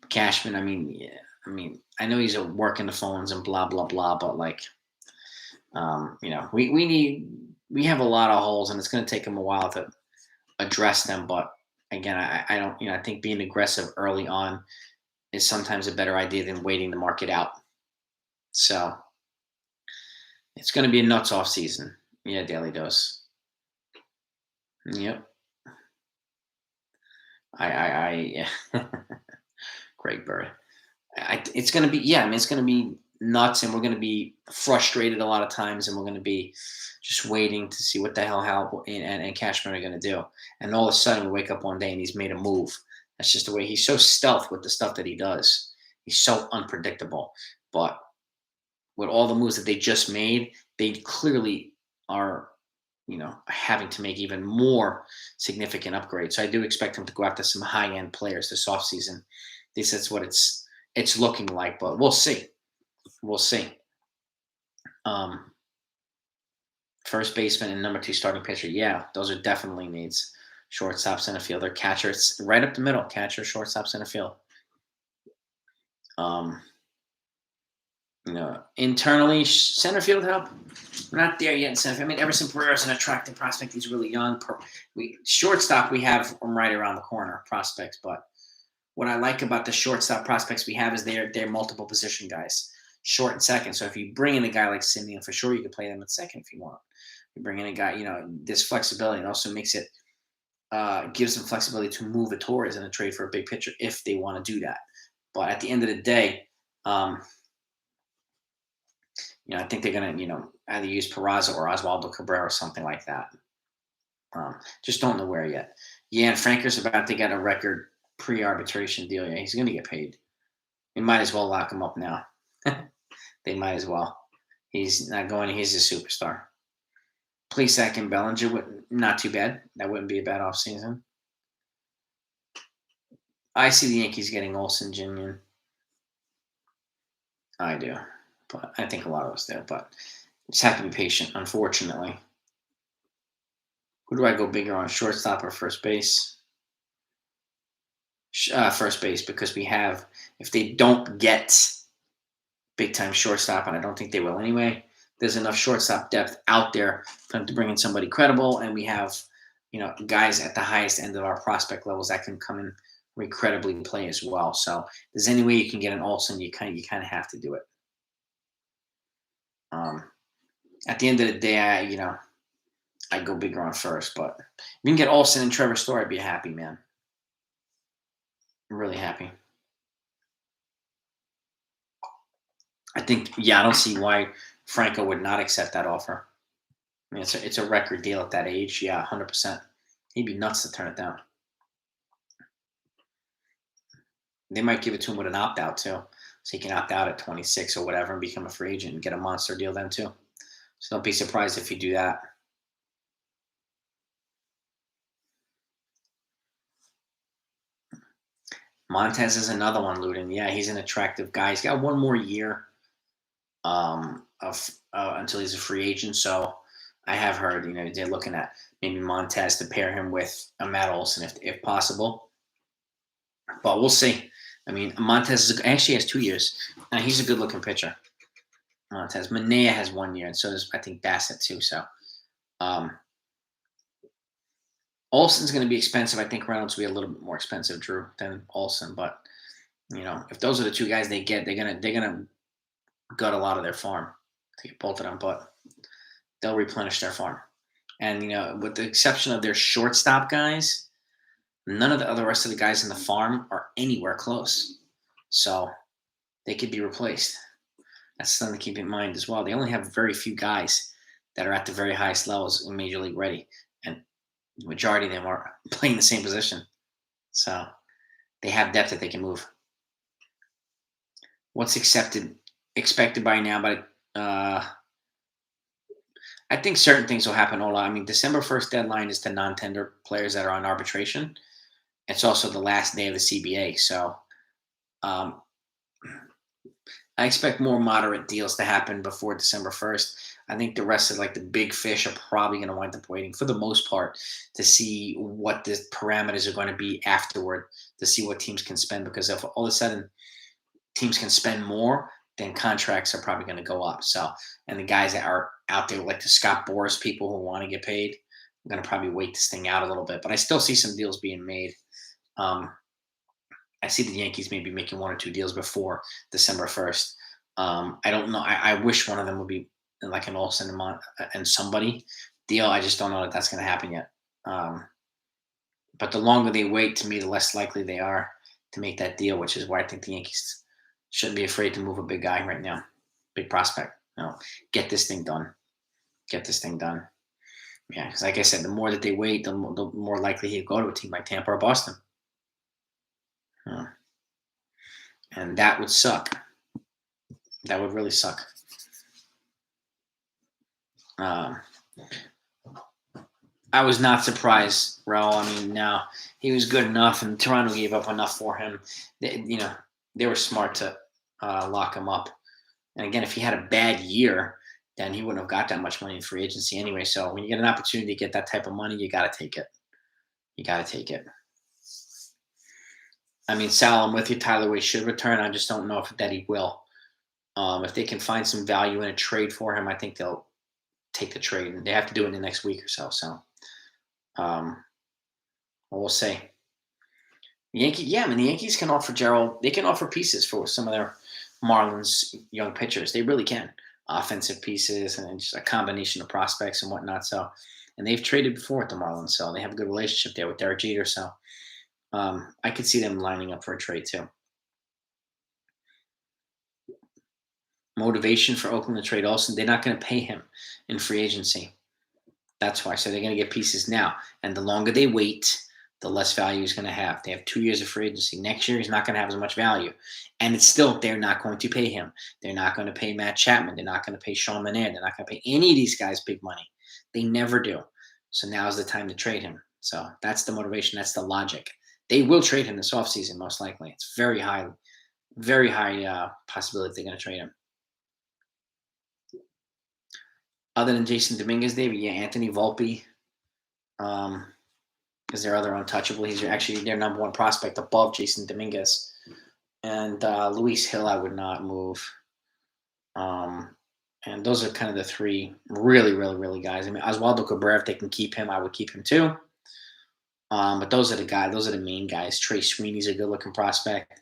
Cashman. I mean, yeah. I mean, I know he's working the phones and blah blah blah, but like, we have a lot of holes, and it's going to take him a while to address them. But again, I don't, I think being aggressive early on is sometimes a better idea than waiting the market out. So it's going to be a nuts off season. Yeah, Daily Dose. Yep. I Greg Bird. It's going to be, yeah, I mean, it's going to be nuts, and we're going to be frustrated a lot of times, and we're going to be just waiting to see what the hell Hal and Cashman are going to do. And all of a sudden, we wake up one day and he's made a move. That's just the way he's so stealth with the stuff that he does. He's so unpredictable. But with all the moves that they just made, they clearly are, having to make even more significant upgrades. So I do expect him to go after some high-end players this offseason. At least that's what it's looking like, but we'll see. We'll see. First baseman and number 2 starting pitcher. Yeah, those are definitely needs. Shortstop, center fielder, catcher. It's right up the middle. Catcher, shortstop, center field. Internally, center field help. We're not there yet in center field. I mean, Everson Pereira is an attractive prospect. He's really young. Shortstop, we have right around the corner prospects. But what I like about the shortstop prospects we have is they're multiple position guys, short and second. So if you bring in a guy like Simeon, for sure you can play them at second if you want. You bring in a guy, this flexibility. It also makes it gives them flexibility to move a Torres in a trade for a big pitcher if they want to do that. But at the end of the day, I think they're going to, either use Peraza or Oswaldo Cabrera or something like that. Just don't know where yet. Yeah, and Franker's about to get a record pre-arbitration deal. Yeah, he's going to get paid. We might as well lock him up now. They might as well. He's not going. He's a superstar. Plesac and Bellinger, not too bad. That wouldn't be a bad offseason. I see the Yankees getting Olsen Jr. I do. But I think a lot of us do. But just have to be patient, unfortunately. Who do I go bigger on, shortstop or first base? First base, because we have, if they don't get big-time shortstop, and I don't think they will anyway, there's enough shortstop depth out there for them to bring in somebody credible, and we have, guys at the highest end of our prospect levels that can come in incredibly play as well. So if there's any way you can get an Olsen, you kind of have to do it. At the end of the day, I'd go bigger on first, but if you can get Olsen and Trevor Story, I'd be happy, man. I'm really happy. I think, I don't see why Franco would not accept that offer. I mean, it's a record deal at that age. Yeah, 100%. He'd be nuts to turn it down. They might give it to him with an opt-out, too. So he can opt out at 26 or whatever and become a free agent and get a monster deal then, too. So don't be surprised if you do that. Montez is another one, Ludin. Yeah, he's an attractive guy. He's got one more year until he's a free agent. So I have heard, they're looking at maybe Montez to pair him with a Matt Olson if possible. But we'll see. I mean, Montez actually has 2 years. He's a good-looking pitcher. Montez. Manea has 1 year, and so does, I think, Bassett, too. So Olson's going to be expensive. I think Reynolds will be a little bit more expensive, Drew, than Olson. But, if those are the 2 guys they get, they're gonna gut a lot of their farm to get both of them. But they'll replenish their farm. And, with the exception of their shortstop guys, none of the other rest of the guys in the farm are anywhere close. So they could be replaced. That's something to keep in mind as well. They only have very few guys that are at the very highest levels in Major League ready. And the majority of them are playing the same position. So they have depth that they can move. what's expected by now, but I think certain things will happen. Ola, I mean, December 1st deadline is the non-tender players that are on arbitration. It's also the last day of the CBA, so um, I expect more moderate deals to happen before December 1st. I think the rest of like the big fish are probably going to wind up waiting for the most part to see what the parameters are going to be afterward, to see what teams can spend, because if all of a sudden teams can spend more, then contracts are probably going to go up. So, and the guys that are out there, like the Scott Boras people who want to get paid, are going to probably wait this thing out a little bit. But I still see some deals being made. Um, I see the Yankees maybe making one or two deals before December 1st. I don't know. I wish one of them would be like an Olsen and somebody deal. I just don't know that that's going to happen yet. Um, but the longer they wait, to me, the less likely they are to make that deal, which is why I think the Yankees shouldn't be afraid to move a big guy right now, big prospect. Get this thing done. Get this thing done. Yeah, because like I said, the more that they wait, the more likely he'll go to a team like Tampa or Boston. And that would suck. That would really suck. I was not surprised, Raul. I mean, no, he was good enough, and Toronto gave up enough for him. They were smart to lock him up. And again, if he had a bad year, then he wouldn't have got that much money in free agency anyway. So when you get an opportunity to get that type of money, you got to take it. You got to take it. I mean, Sal, I'm with you. Tyler Wade should return. I just don't know if that he will. If they can find some value in a trade for him, I think they'll take the trade. And they have to do it in the next week or so. So we'll see. The Yankees can offer Gerald. They can offer pieces for some of their Marlins young pitchers. They really can. Offensive pieces and just a combination of prospects and whatnot. So, and they've traded before with the Marlins, so they have a good relationship there with Derek Jeter. So, I could see them lining up for a trade too. Motivation for Oakland to trade Olsen. They're not going to pay him in free agency. That's why. So they're going to get pieces now, and the longer they wait, the less value he's going to have. They have 2 years of free agency. Next year, he's not going to have as much value. And it's still, they're not going to pay him. They're not going to pay Matt Chapman. They're not going to pay Sean Manaea. They're not going to pay any of these guys big money. They never do. So now's the time to trade him. So that's the motivation. That's the logic. They will trade him this offseason, most likely. It's very high possibility they're going to trade him. Other than Jason Dominguez, David, Anthony Volpe. Is their other untouchable. He's actually their number one prospect above Jason Dominguez. And Luis Hill, I would not move. And those are kind of the three really, really, really guys. I mean, Oswaldo Cabrera, if they can keep him, I would keep him too. But those are the guys. Those are the main guys. Trey Sweeney's a good-looking prospect.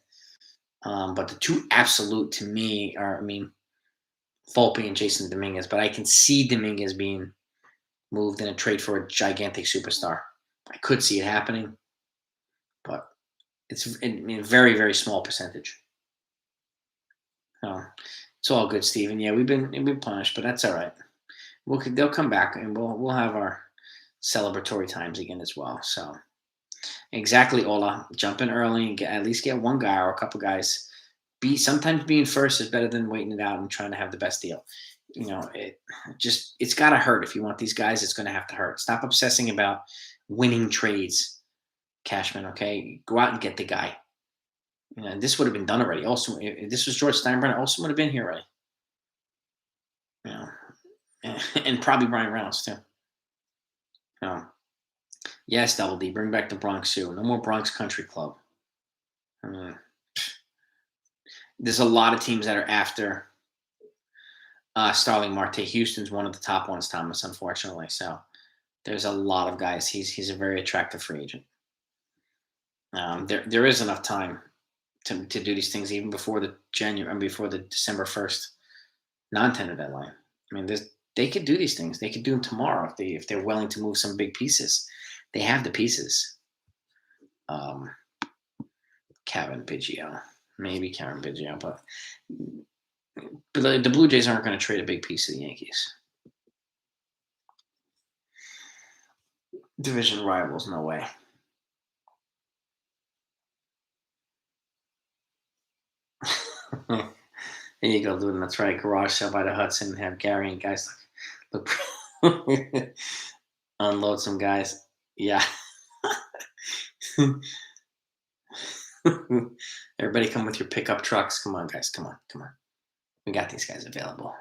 But the two absolute to me are, Volpe and Jason Dominguez. But I can see Dominguez being moved in a trade for a gigantic superstar. I could see it happening, but it's in a very, very small percentage. So it's all good, Steven. Yeah, we've been punished, but that's all right. They'll come back, and we'll have our celebratory times again as well. So exactly, Ola. Jump in early and at least get one guy or a couple guys. Sometimes being first is better than waiting it out and trying to have the best deal. It's got to hurt. If you want these guys, it's going to have to hurt. Stop obsessing about winning trades, Cashman. Okay, go out and get the guy. This would have been done already. Also, if this was George Steinbrenner, Olsen would have been here already. And probably Brian Reynolds too. Yes, Double D, bring back the Bronx Zoo. No more Bronx Country Club. There's a lot of teams that are after Starling Marte. Houston's one of the top ones, Thomas, unfortunately. So there's a lot of guys. He's a very attractive free agent. There is enough time to do these things even before the December 1st non-tender deadline. They could do these things. They could do them tomorrow if they're willing to move some big pieces. They have the pieces. Kevin Biggio, maybe Kevin Biggio, but the Blue Jays aren't going to trade a big piece to the Yankees. Division rivals, no way. There you go, dude. That's right. Garage sale by the Hudson. Have Gary and guys look unload some guys. Yeah. Everybody come with your pickup trucks. Come on, guys. Come on. Come on. We got these guys available.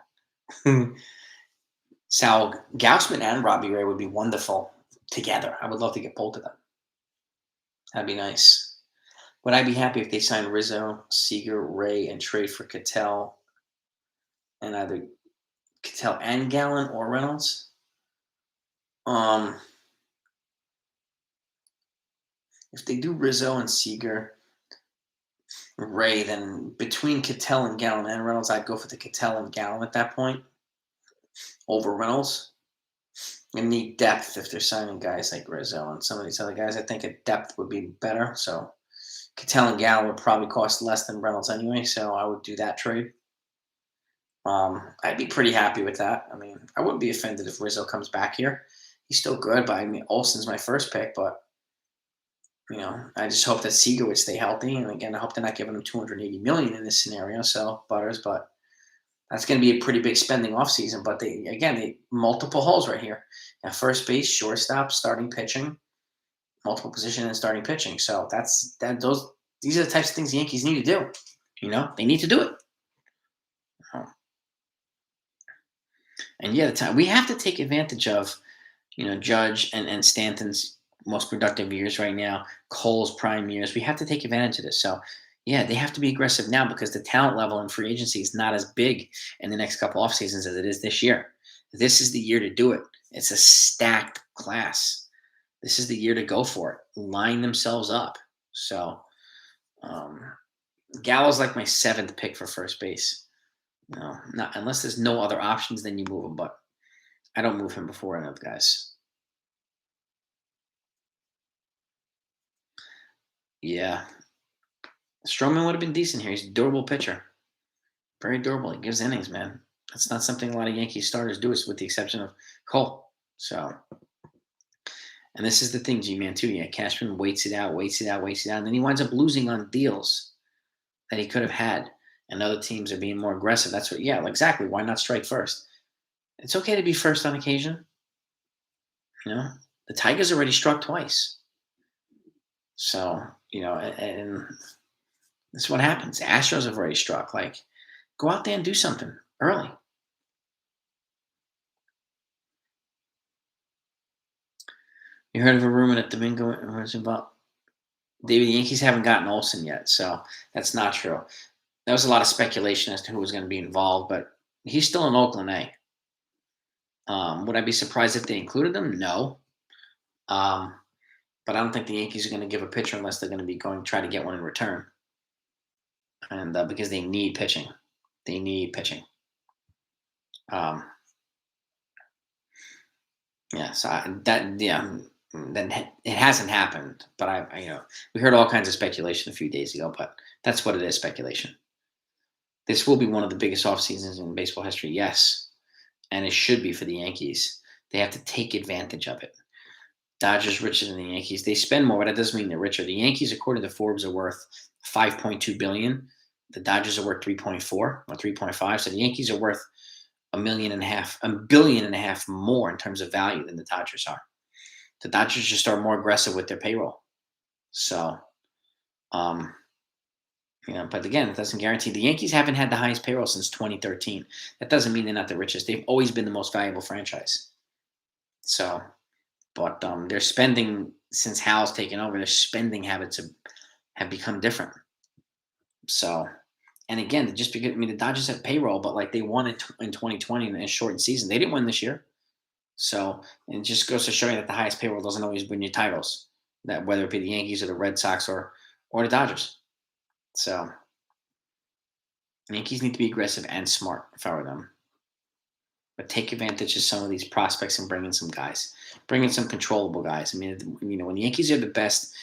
Sal Gaussman and Robbie Ray would be wonderful together. I would love to get both of them. That'd be nice. Would I be happy if they signed Rizzo, Seager, Ray, and trade for Cattell and either Cattell and Gallen or Reynolds? If they do Rizzo and Seager, Ray, then between Cattell and Gallen and Reynolds, I'd go for the Cattell and Gallen at that point over Reynolds. And need depth if they're signing guys like Rizzo and some of these other guys. I think a depth would be better. So Cattell and Gallen would probably cost less than Reynolds anyway, so I would do that trade. I'd be pretty happy with that. I mean, I wouldn't be offended if Rizzo comes back here. He's still good, but I mean, Olsen's my first pick, but I just hope that Seager would stay healthy. And again, I hope they're not giving him $280 million in this scenario. So Butters, but that's going to be a pretty big spending offseason. But they multiple holes right here. At first base, shortstop, starting pitching, multiple position and starting pitching. So these are the types of things the Yankees need to do. They need to do it. And yeah, we have to take advantage of, Judge and Stanton's most productive years right now, Cole's prime years. We have to take advantage of this. So yeah, they have to be aggressive now because the talent level in free agency is not as big in the next couple off seasons as it is this year. This is the year to do it. It's a stacked class. This is the year to go for it. Line themselves up. So Gallo's like my 7th pick for first base. Not unless there's no other options, then you move him. But I don't move him before any of the guys. Yeah, Stroman would have been decent here. He's a durable pitcher, very durable. He gives innings, man. That's not something a lot of Yankee starters do, with the exception of Cole. So, and this is the thing, G-Man, too. Yeah, Cashman waits it out, and then he winds up losing on deals that he could have had, and other teams are being more aggressive. That's what, yeah, exactly. Why not strike first? It's okay to be first on occasion. The Tigers already struck twice. So, and this is what happens. The Astros have already struck. Like, go out there and do something early. You heard of a rumor that Domingo was involved? David, the Yankees haven't gotten Olsen yet, so that's not true. There was a lot of speculation as to who was going to be involved, but he's still in Oakland, eh? Would I be surprised if they included him? No. But I don't think the Yankees are going to give a pitcher unless they're going to be going to try to get one in return. And because they need pitching. They need pitching. Then it hasn't happened. But we heard all kinds of speculation a few days ago, but that's what it is, speculation. This will be one of the biggest off seasons in baseball history, yes. And it should be for the Yankees. They have to take advantage of it. Dodgers richer than the Yankees. They spend more, but that doesn't mean they're richer. The Yankees, according to Forbes, are worth $5.2 billion. The Dodgers are worth 3.4 or 3.5. So the Yankees are worth $1.5 billion more in terms of value than the Dodgers are. The Dodgers just are more aggressive with their payroll. So, but again, it doesn't guarantee. The Yankees haven't had the highest payroll since 2013. That doesn't mean they're not the richest. They've always been the most valuable franchise. So, but their spending, since Hal's taken over, their spending habits have become different. So, and again, just because, the Dodgers have payroll, but like they won in 2020 in a shortened season. They didn't win this year. So, it just goes to show you that the highest payroll doesn't always win you titles, that whether it be the Yankees or the Red Sox or the Dodgers. So, the Yankees need to be aggressive and smart if I were them. But take advantage of some of these prospects and bring in some guys. Bring in some controllable guys. When the Yankees are the best,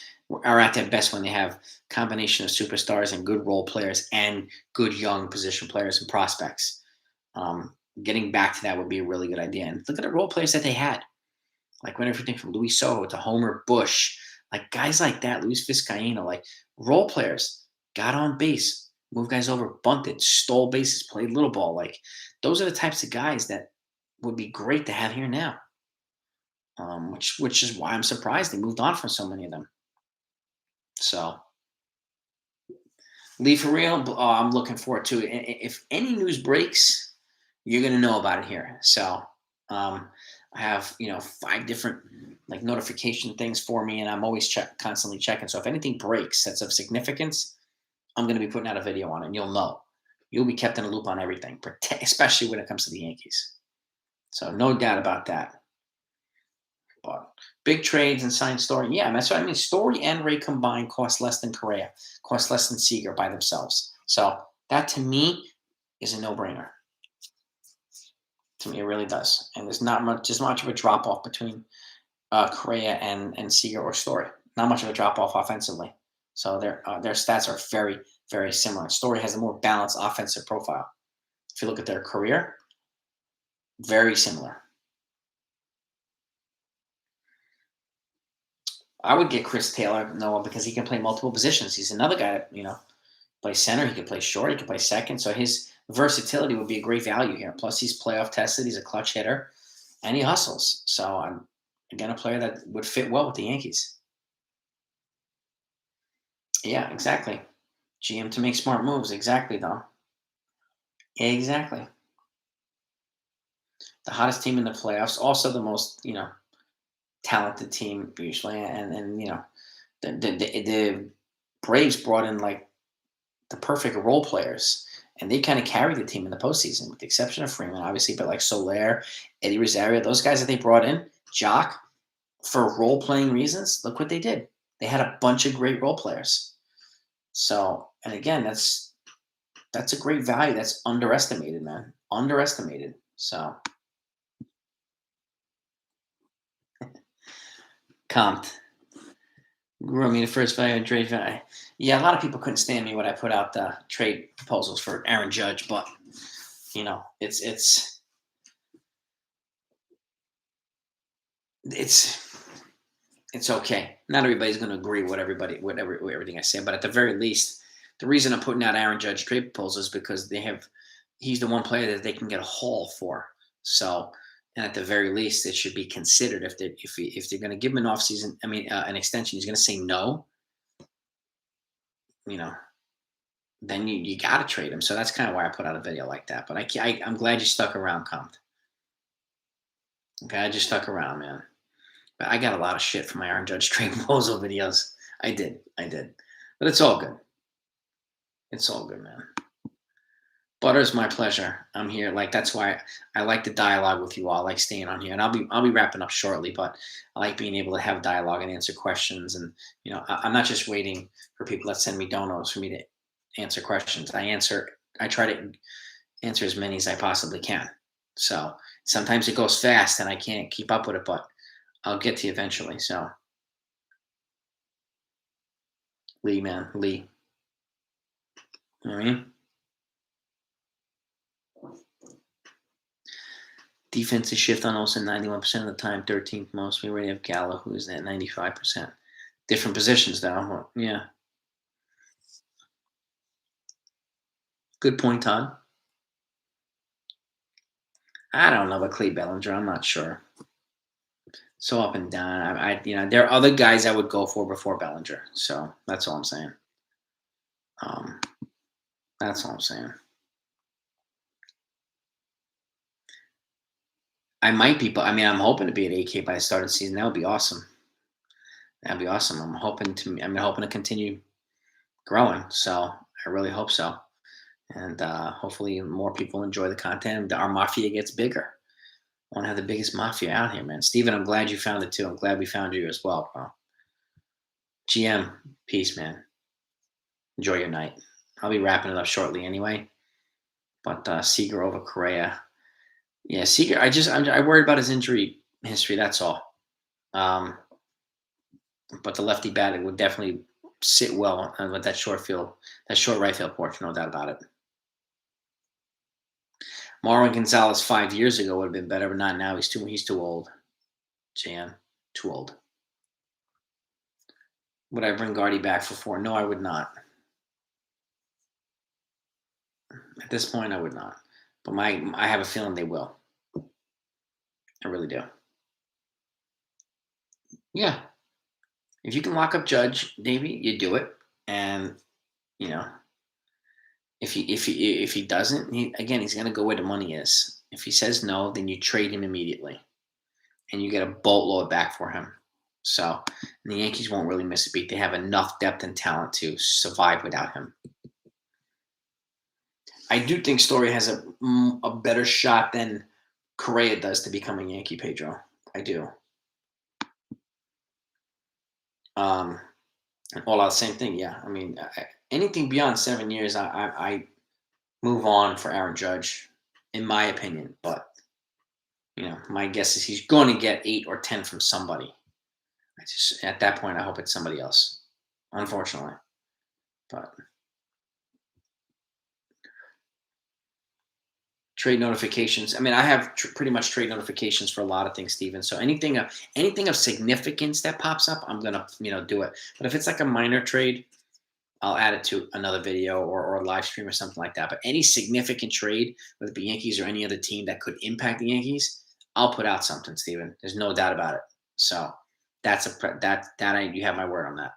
are at their best when they have a combination of superstars and good role players and good young position players and prospects. Getting back to that would be a really good idea. And look at the role players that they had. Like everything from Luis Soto to Homer Bush. Like guys like that, Luis Vizcaino, like role players got on base, move guys over, bunted, stole bases, played little ball. Like those are the types of guys that would be great to have here now. Which is why I'm surprised they moved on from so many of them. So Lee, for real, I'm looking forward to it. If any news breaks, you're gonna know about it here. So I have 5 different like notification things for me, and I'm always constantly checking. So if anything breaks that's of significance, I'm gonna be putting out a video on it, and you'll know. You'll be kept in a loop on everything, especially when it comes to the Yankees. So no doubt about that. But big trades and signed Story. Yeah, that's what I mean. Story and Ray combined cost less than Correa, cost less than Seager by themselves. So that to me is a no-brainer. To me, it really does. And there's not much of a drop off between Correa and Seager or Story. Not much of a drop off offensively. So their stats are very, very similar. Story has a more balanced offensive profile. If you look at their career, very similar. I would get Chris Taylor, Noah, because he can play multiple positions. He's another guy that, play center. He can play short. He can play second. So his versatility would be a great value here. Plus, he's playoff tested. He's a clutch hitter, and he hustles. So I'm, again, a player that would fit well with the Yankees. Yeah, exactly. GM to make smart moves. Exactly, though. Exactly. The hottest team in the playoffs. Also the most, talented team usually. And the Braves brought in like the perfect role players, and they kind of carried the team in the postseason, with the exception of Freeman, obviously, but like Soler, Eddie Rosario, those guys that they brought in, Jock, for role playing reasons, look what they did. They had a bunch of great role players. So, and again, that's a great value. That's underestimated, man. Underestimated. So, Compt. Grew me the first value and trade value. Yeah, a lot of people couldn't stand me when I put out the trade proposals for Aaron Judge, but it's it's okay. Not everybody's going to agree with everything I say, but at the very least, the reason I'm putting out Aaron Judge trade proposals is because he's the one player that they can get a haul for. So, and at the very least, it should be considered if they're going to give him an offseason, an extension. He's going to say no. You know, then you got to trade him. So that's kind of why I put out a video like that. But I'm glad you stuck around, Compt. Okay, I just stuck around, man. But I got a lot of shit from my Aaron Judge trade proposal videos. I did. But it's all good. It's all good, man. Butter's my pleasure. I'm here. Like that's why I like the dialogue with you all. I like staying on here, and I'll be wrapping up shortly. But I like being able to have dialogue and answer questions. And I'm not just waiting for people that send me donos for me to answer questions. I try to answer as many as I possibly can. So sometimes it goes fast and I can't keep up with it, but I'll get to you eventually. So Lee, man, Lee. You know what I mean? Defensive shift on Olsen 91% of the time, 13th most. We already have Gallo, who's at 95%. Different positions, though. Yeah. Good point, Todd. I don't know about Clay Bellinger. I'm not sure. So up and down. There are other guys I would go for before Bellinger. So that's all I'm saying. That's all I'm saying. I might be, but I'm hoping to be at 8K by the start of the season. That would be awesome. That'd be awesome. I'm hoping to continue growing. So I really hope so. And hopefully more people enjoy the content. Our mafia gets bigger. I want to have the biggest mafia out here, man. Steven, I'm glad you found it too. I'm glad we found you as well, bro. GM, peace, man. Enjoy your night. I'll be wrapping it up shortly anyway. But Seager over Correa. Yeah, Seager. I worried about his injury history. That's all. But the lefty bat would definitely sit well with that short right field porch, no doubt about it. Marwin Gonzalez 5 years ago would have been better, but not now. He's too old. Jan, too old. Would I bring Gardy back for 4? No, I would not. At this point, I would not. But I have a feeling they will. I really do. Yeah. If you can lock up Judge, Davey, you do it. And you know, if he doesn't, he's going to go where the money is. If he says no, then you trade him immediately, and you get a boatload back for him. So the Yankees won't really miss a beat. They have enough depth and talent to survive without him. I do think Story has a better shot than Correa does to become a Yankee, Pedro. I do. And all out, same thing. Yeah, I mean, anything beyond 7 years, I move on for Aaron Judge, in my opinion. But my guess is he's going to get 8 or 10 from somebody. At that point, I hope it's somebody else. Unfortunately, but trade notifications. I mean, I have pretty much trade notifications for a lot of things, Steven. So anything of significance that pops up, I'm gonna do it. But if it's like a minor trade, I'll add it to another video or a live stream or something like that. But any significant trade, whether it be Yankees or any other team that could impact the Yankees, I'll put out something, Steven. There's no doubt about it. So you have my word on that.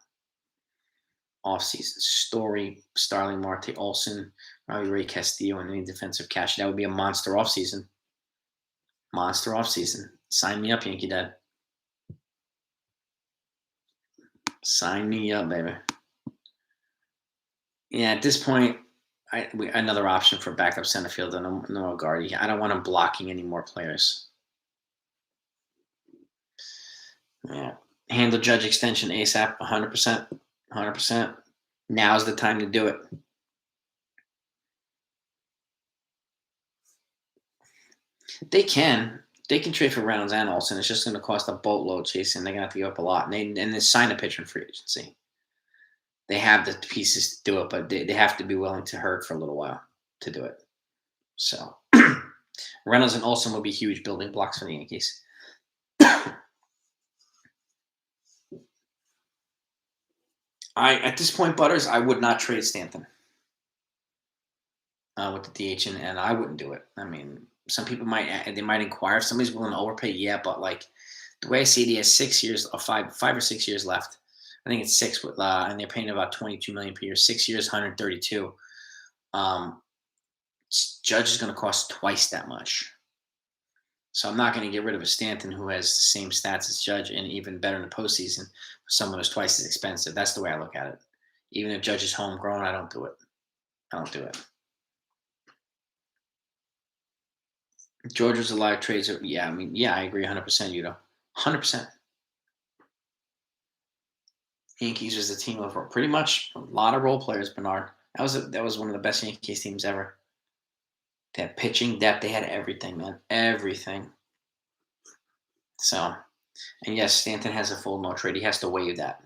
Offseason Story, Starling Marte, Olsen, Robbie Ray Castillo, and any defensive cash. That would be a monster offseason. Monster offseason. Sign me up, Yankee Dad. Sign me up, baby. Yeah, at this point, another option for backup center fielder, no guard. I don't want him blocking any more players. Yeah, handle Judge extension ASAP, 100%, 100%. Now's the time to do it. They can trade for Reynolds and Olsen. It's just going to cost a boatload, Jason. They're going to have to give up a lot, and they sign a pitcher in free agency. They have the pieces to do it, but they have to be willing to hurt for a little while to do it. So Reynolds and Olsen will be huge building blocks for the Yankees. At this point, Butters, I would not trade Stanton with the DH, and I wouldn't do it. I mean, some people might inquire if somebody's willing to overpay. Yeah, but like the way I see it, he has 6 years or five or 6 years left. I think it's 6 with, and they're paying about $22 million per year. 6 years, 132. Judge is going to cost twice that much. So I'm not going to get rid of a Stanton who has the same stats as Judge and even better in the postseason for someone who's twice as expensive. That's the way I look at it. Even if Judge is homegrown, I don't do it. Georgia's a lot of trades. Yeah, I agree 100%, Udo. 100%. Yankees was a team of pretty much a lot of role players, Bernard. That was one of the best Yankees teams ever. They had pitching depth. They had everything, man. Everything. So, and yes, Stanton has a full no trade. He has to waive that.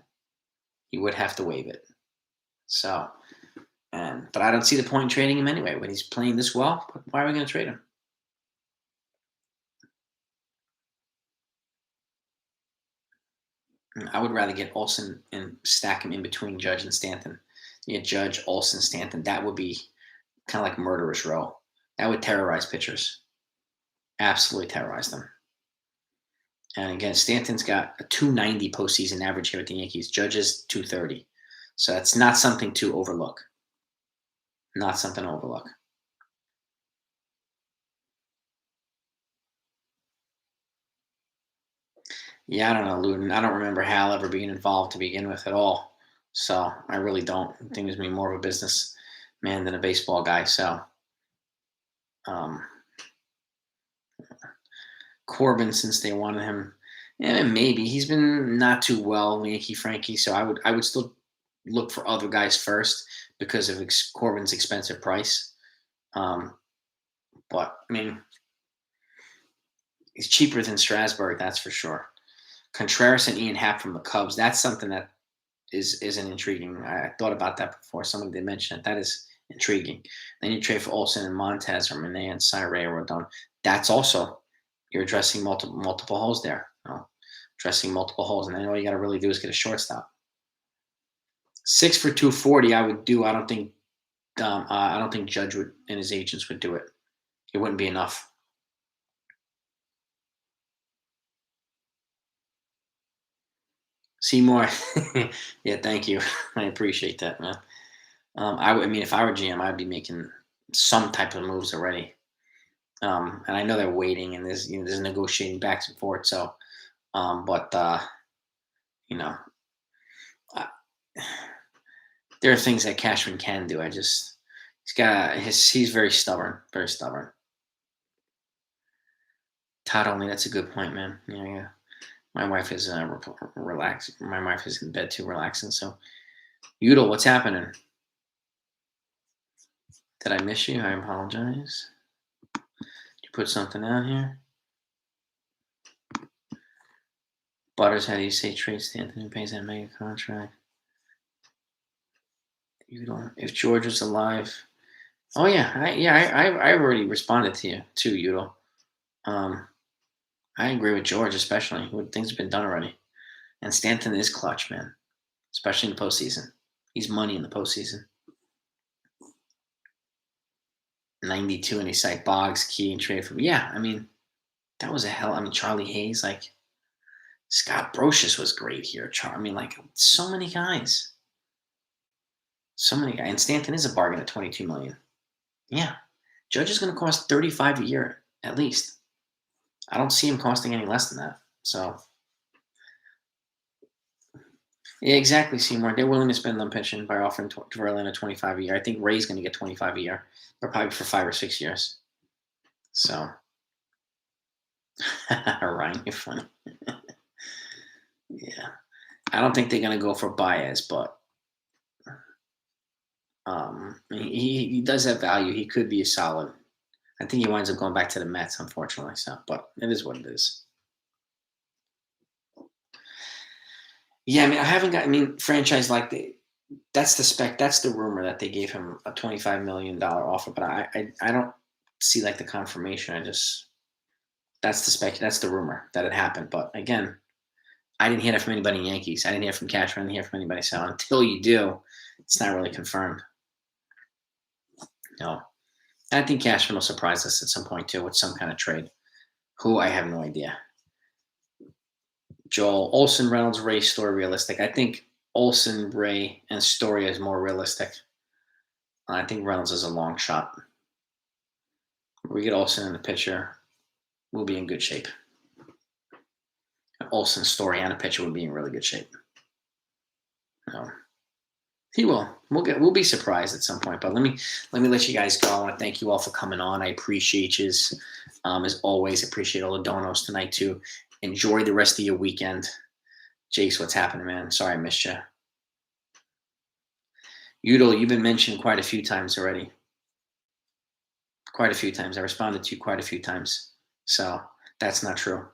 He would have to waive it. So, but I don't see the point in trading him anyway. When he's playing this well, why are we going to trade him? I would rather get Olsen and stack him in between Judge and Stanton. You get Judge, Olsen, Stanton. That would be kind of like murderous row. That would terrorize pitchers. Absolutely terrorize them. And again, Stanton's got a 290 postseason average here at the Yankees. Judge's 230. So that's not something to overlook. Not something to overlook. Yeah, I don't know, Luden. I don't remember Hal ever being involved to begin with at all. So I really don't. I think he was more of a business man than a baseball guy. So Corbin, since they wanted him, maybe he's been not too well, Yankee Frankie. So I would still look for other guys first because of Corbin's expensive price. But I mean, he's cheaper than Strasburg, that's for sure. Contreras and Ian Happ from the Cubs. That's something that is an intriguing. I thought about that before. Somebody did mention it. That is intriguing. Then you trade for Olsen and Montez or Mane and Cyrre or Rodon. That's also, you're addressing multiple holes there. Addressing multiple holes. And then all you got to really do is get a shortstop. 6 for 240 I would do. I don't think I don't think Judge would and his agents would do it. It wouldn't be enough. Seymour, yeah, thank you. I appreciate that, man. I mean, if I were GM, I'd be making some type of moves already. And I know they're waiting, and there's negotiating back and forth. So, but you know, uh, there are things that Cashman can do. He's very stubborn, very stubborn. Todd only. That's a good point, man. Yeah, yeah. My wife is relaxing. My wife is in bed too, relaxing. So, Udall, what's happening? Did I miss you? I apologize. Did you put something out here? Butters, how do you say trades to Anthony pays that mega contract? Udall, if George was alive. Oh yeah, I already responded to you too, Udall. I agree with George, especially. Things have been done already. And Stanton is clutch, man, especially in the postseason. He's money in the postseason. 92 and he cite Boggs, Key, and trade for. Yeah, I mean, that was a hell. I mean, Charlie Hayes, like Scott Brocious was great here. I mean, like so many guys. So many guys. And Stanton is a bargain at $22 million. Yeah. Judge is going to cost $35 a year at least. I don't see him costing any less than that. So, yeah, exactly, Seymour. They're willing to spend on pitching by offering Verlander 25 a year. I think Ray's going to get 25 a year, but probably for 5 or 6 years. So, Ryan, you're funny. Yeah. I don't think they're going to go for Baez, but he does have value. He could be a solid. I think he winds up going back to the Mets, unfortunately. So, but it is what it is. Yeah, I mean, I haven't got. I mean, franchise like that's the spec. That's the rumor that they gave him a $25 million offer, but I don't see like the confirmation. That's the spec. That's the rumor that it happened. But again, I didn't hear that from anybody in Yankees. I didn't hear from Cashman. I didn't hear from anybody. So until you do, it's not really confirmed. No. I think Cashman will surprise us at some point too with some kind of trade. Who I have no idea. Joel Olsen, Reynolds, Ray, Story, realistic. I think Olsen, Ray, and Story is more realistic. I think Reynolds is a long shot. If we get Olsen in the picture, we'll be in good shape. Olsen, Story, and a pitcher would be in really good shape. No. He will. We'll be surprised at some point. But let me let you guys go. I want to thank you all for coming on. I appreciate you. As always, appreciate all the donos tonight too. Enjoy the rest of your weekend. Jace, what's happening, man? Sorry I missed you. Udall, you've been mentioned quite a few times already. Quite a few times. I responded to you quite a few times. So that's not true.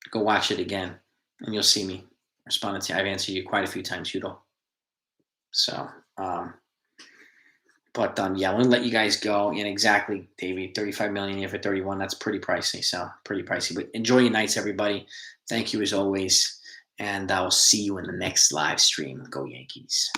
Go watch it again, and you'll see me responding to you. I've answered you quite a few times, Udall. So, yeah, I'm going to let you guys go. And exactly, Davey, 35 million here for 31. That's pretty pricey. So pretty pricey. But enjoy your nights, everybody. Thank you as always, and I will see you in the next live stream. Go Yankees.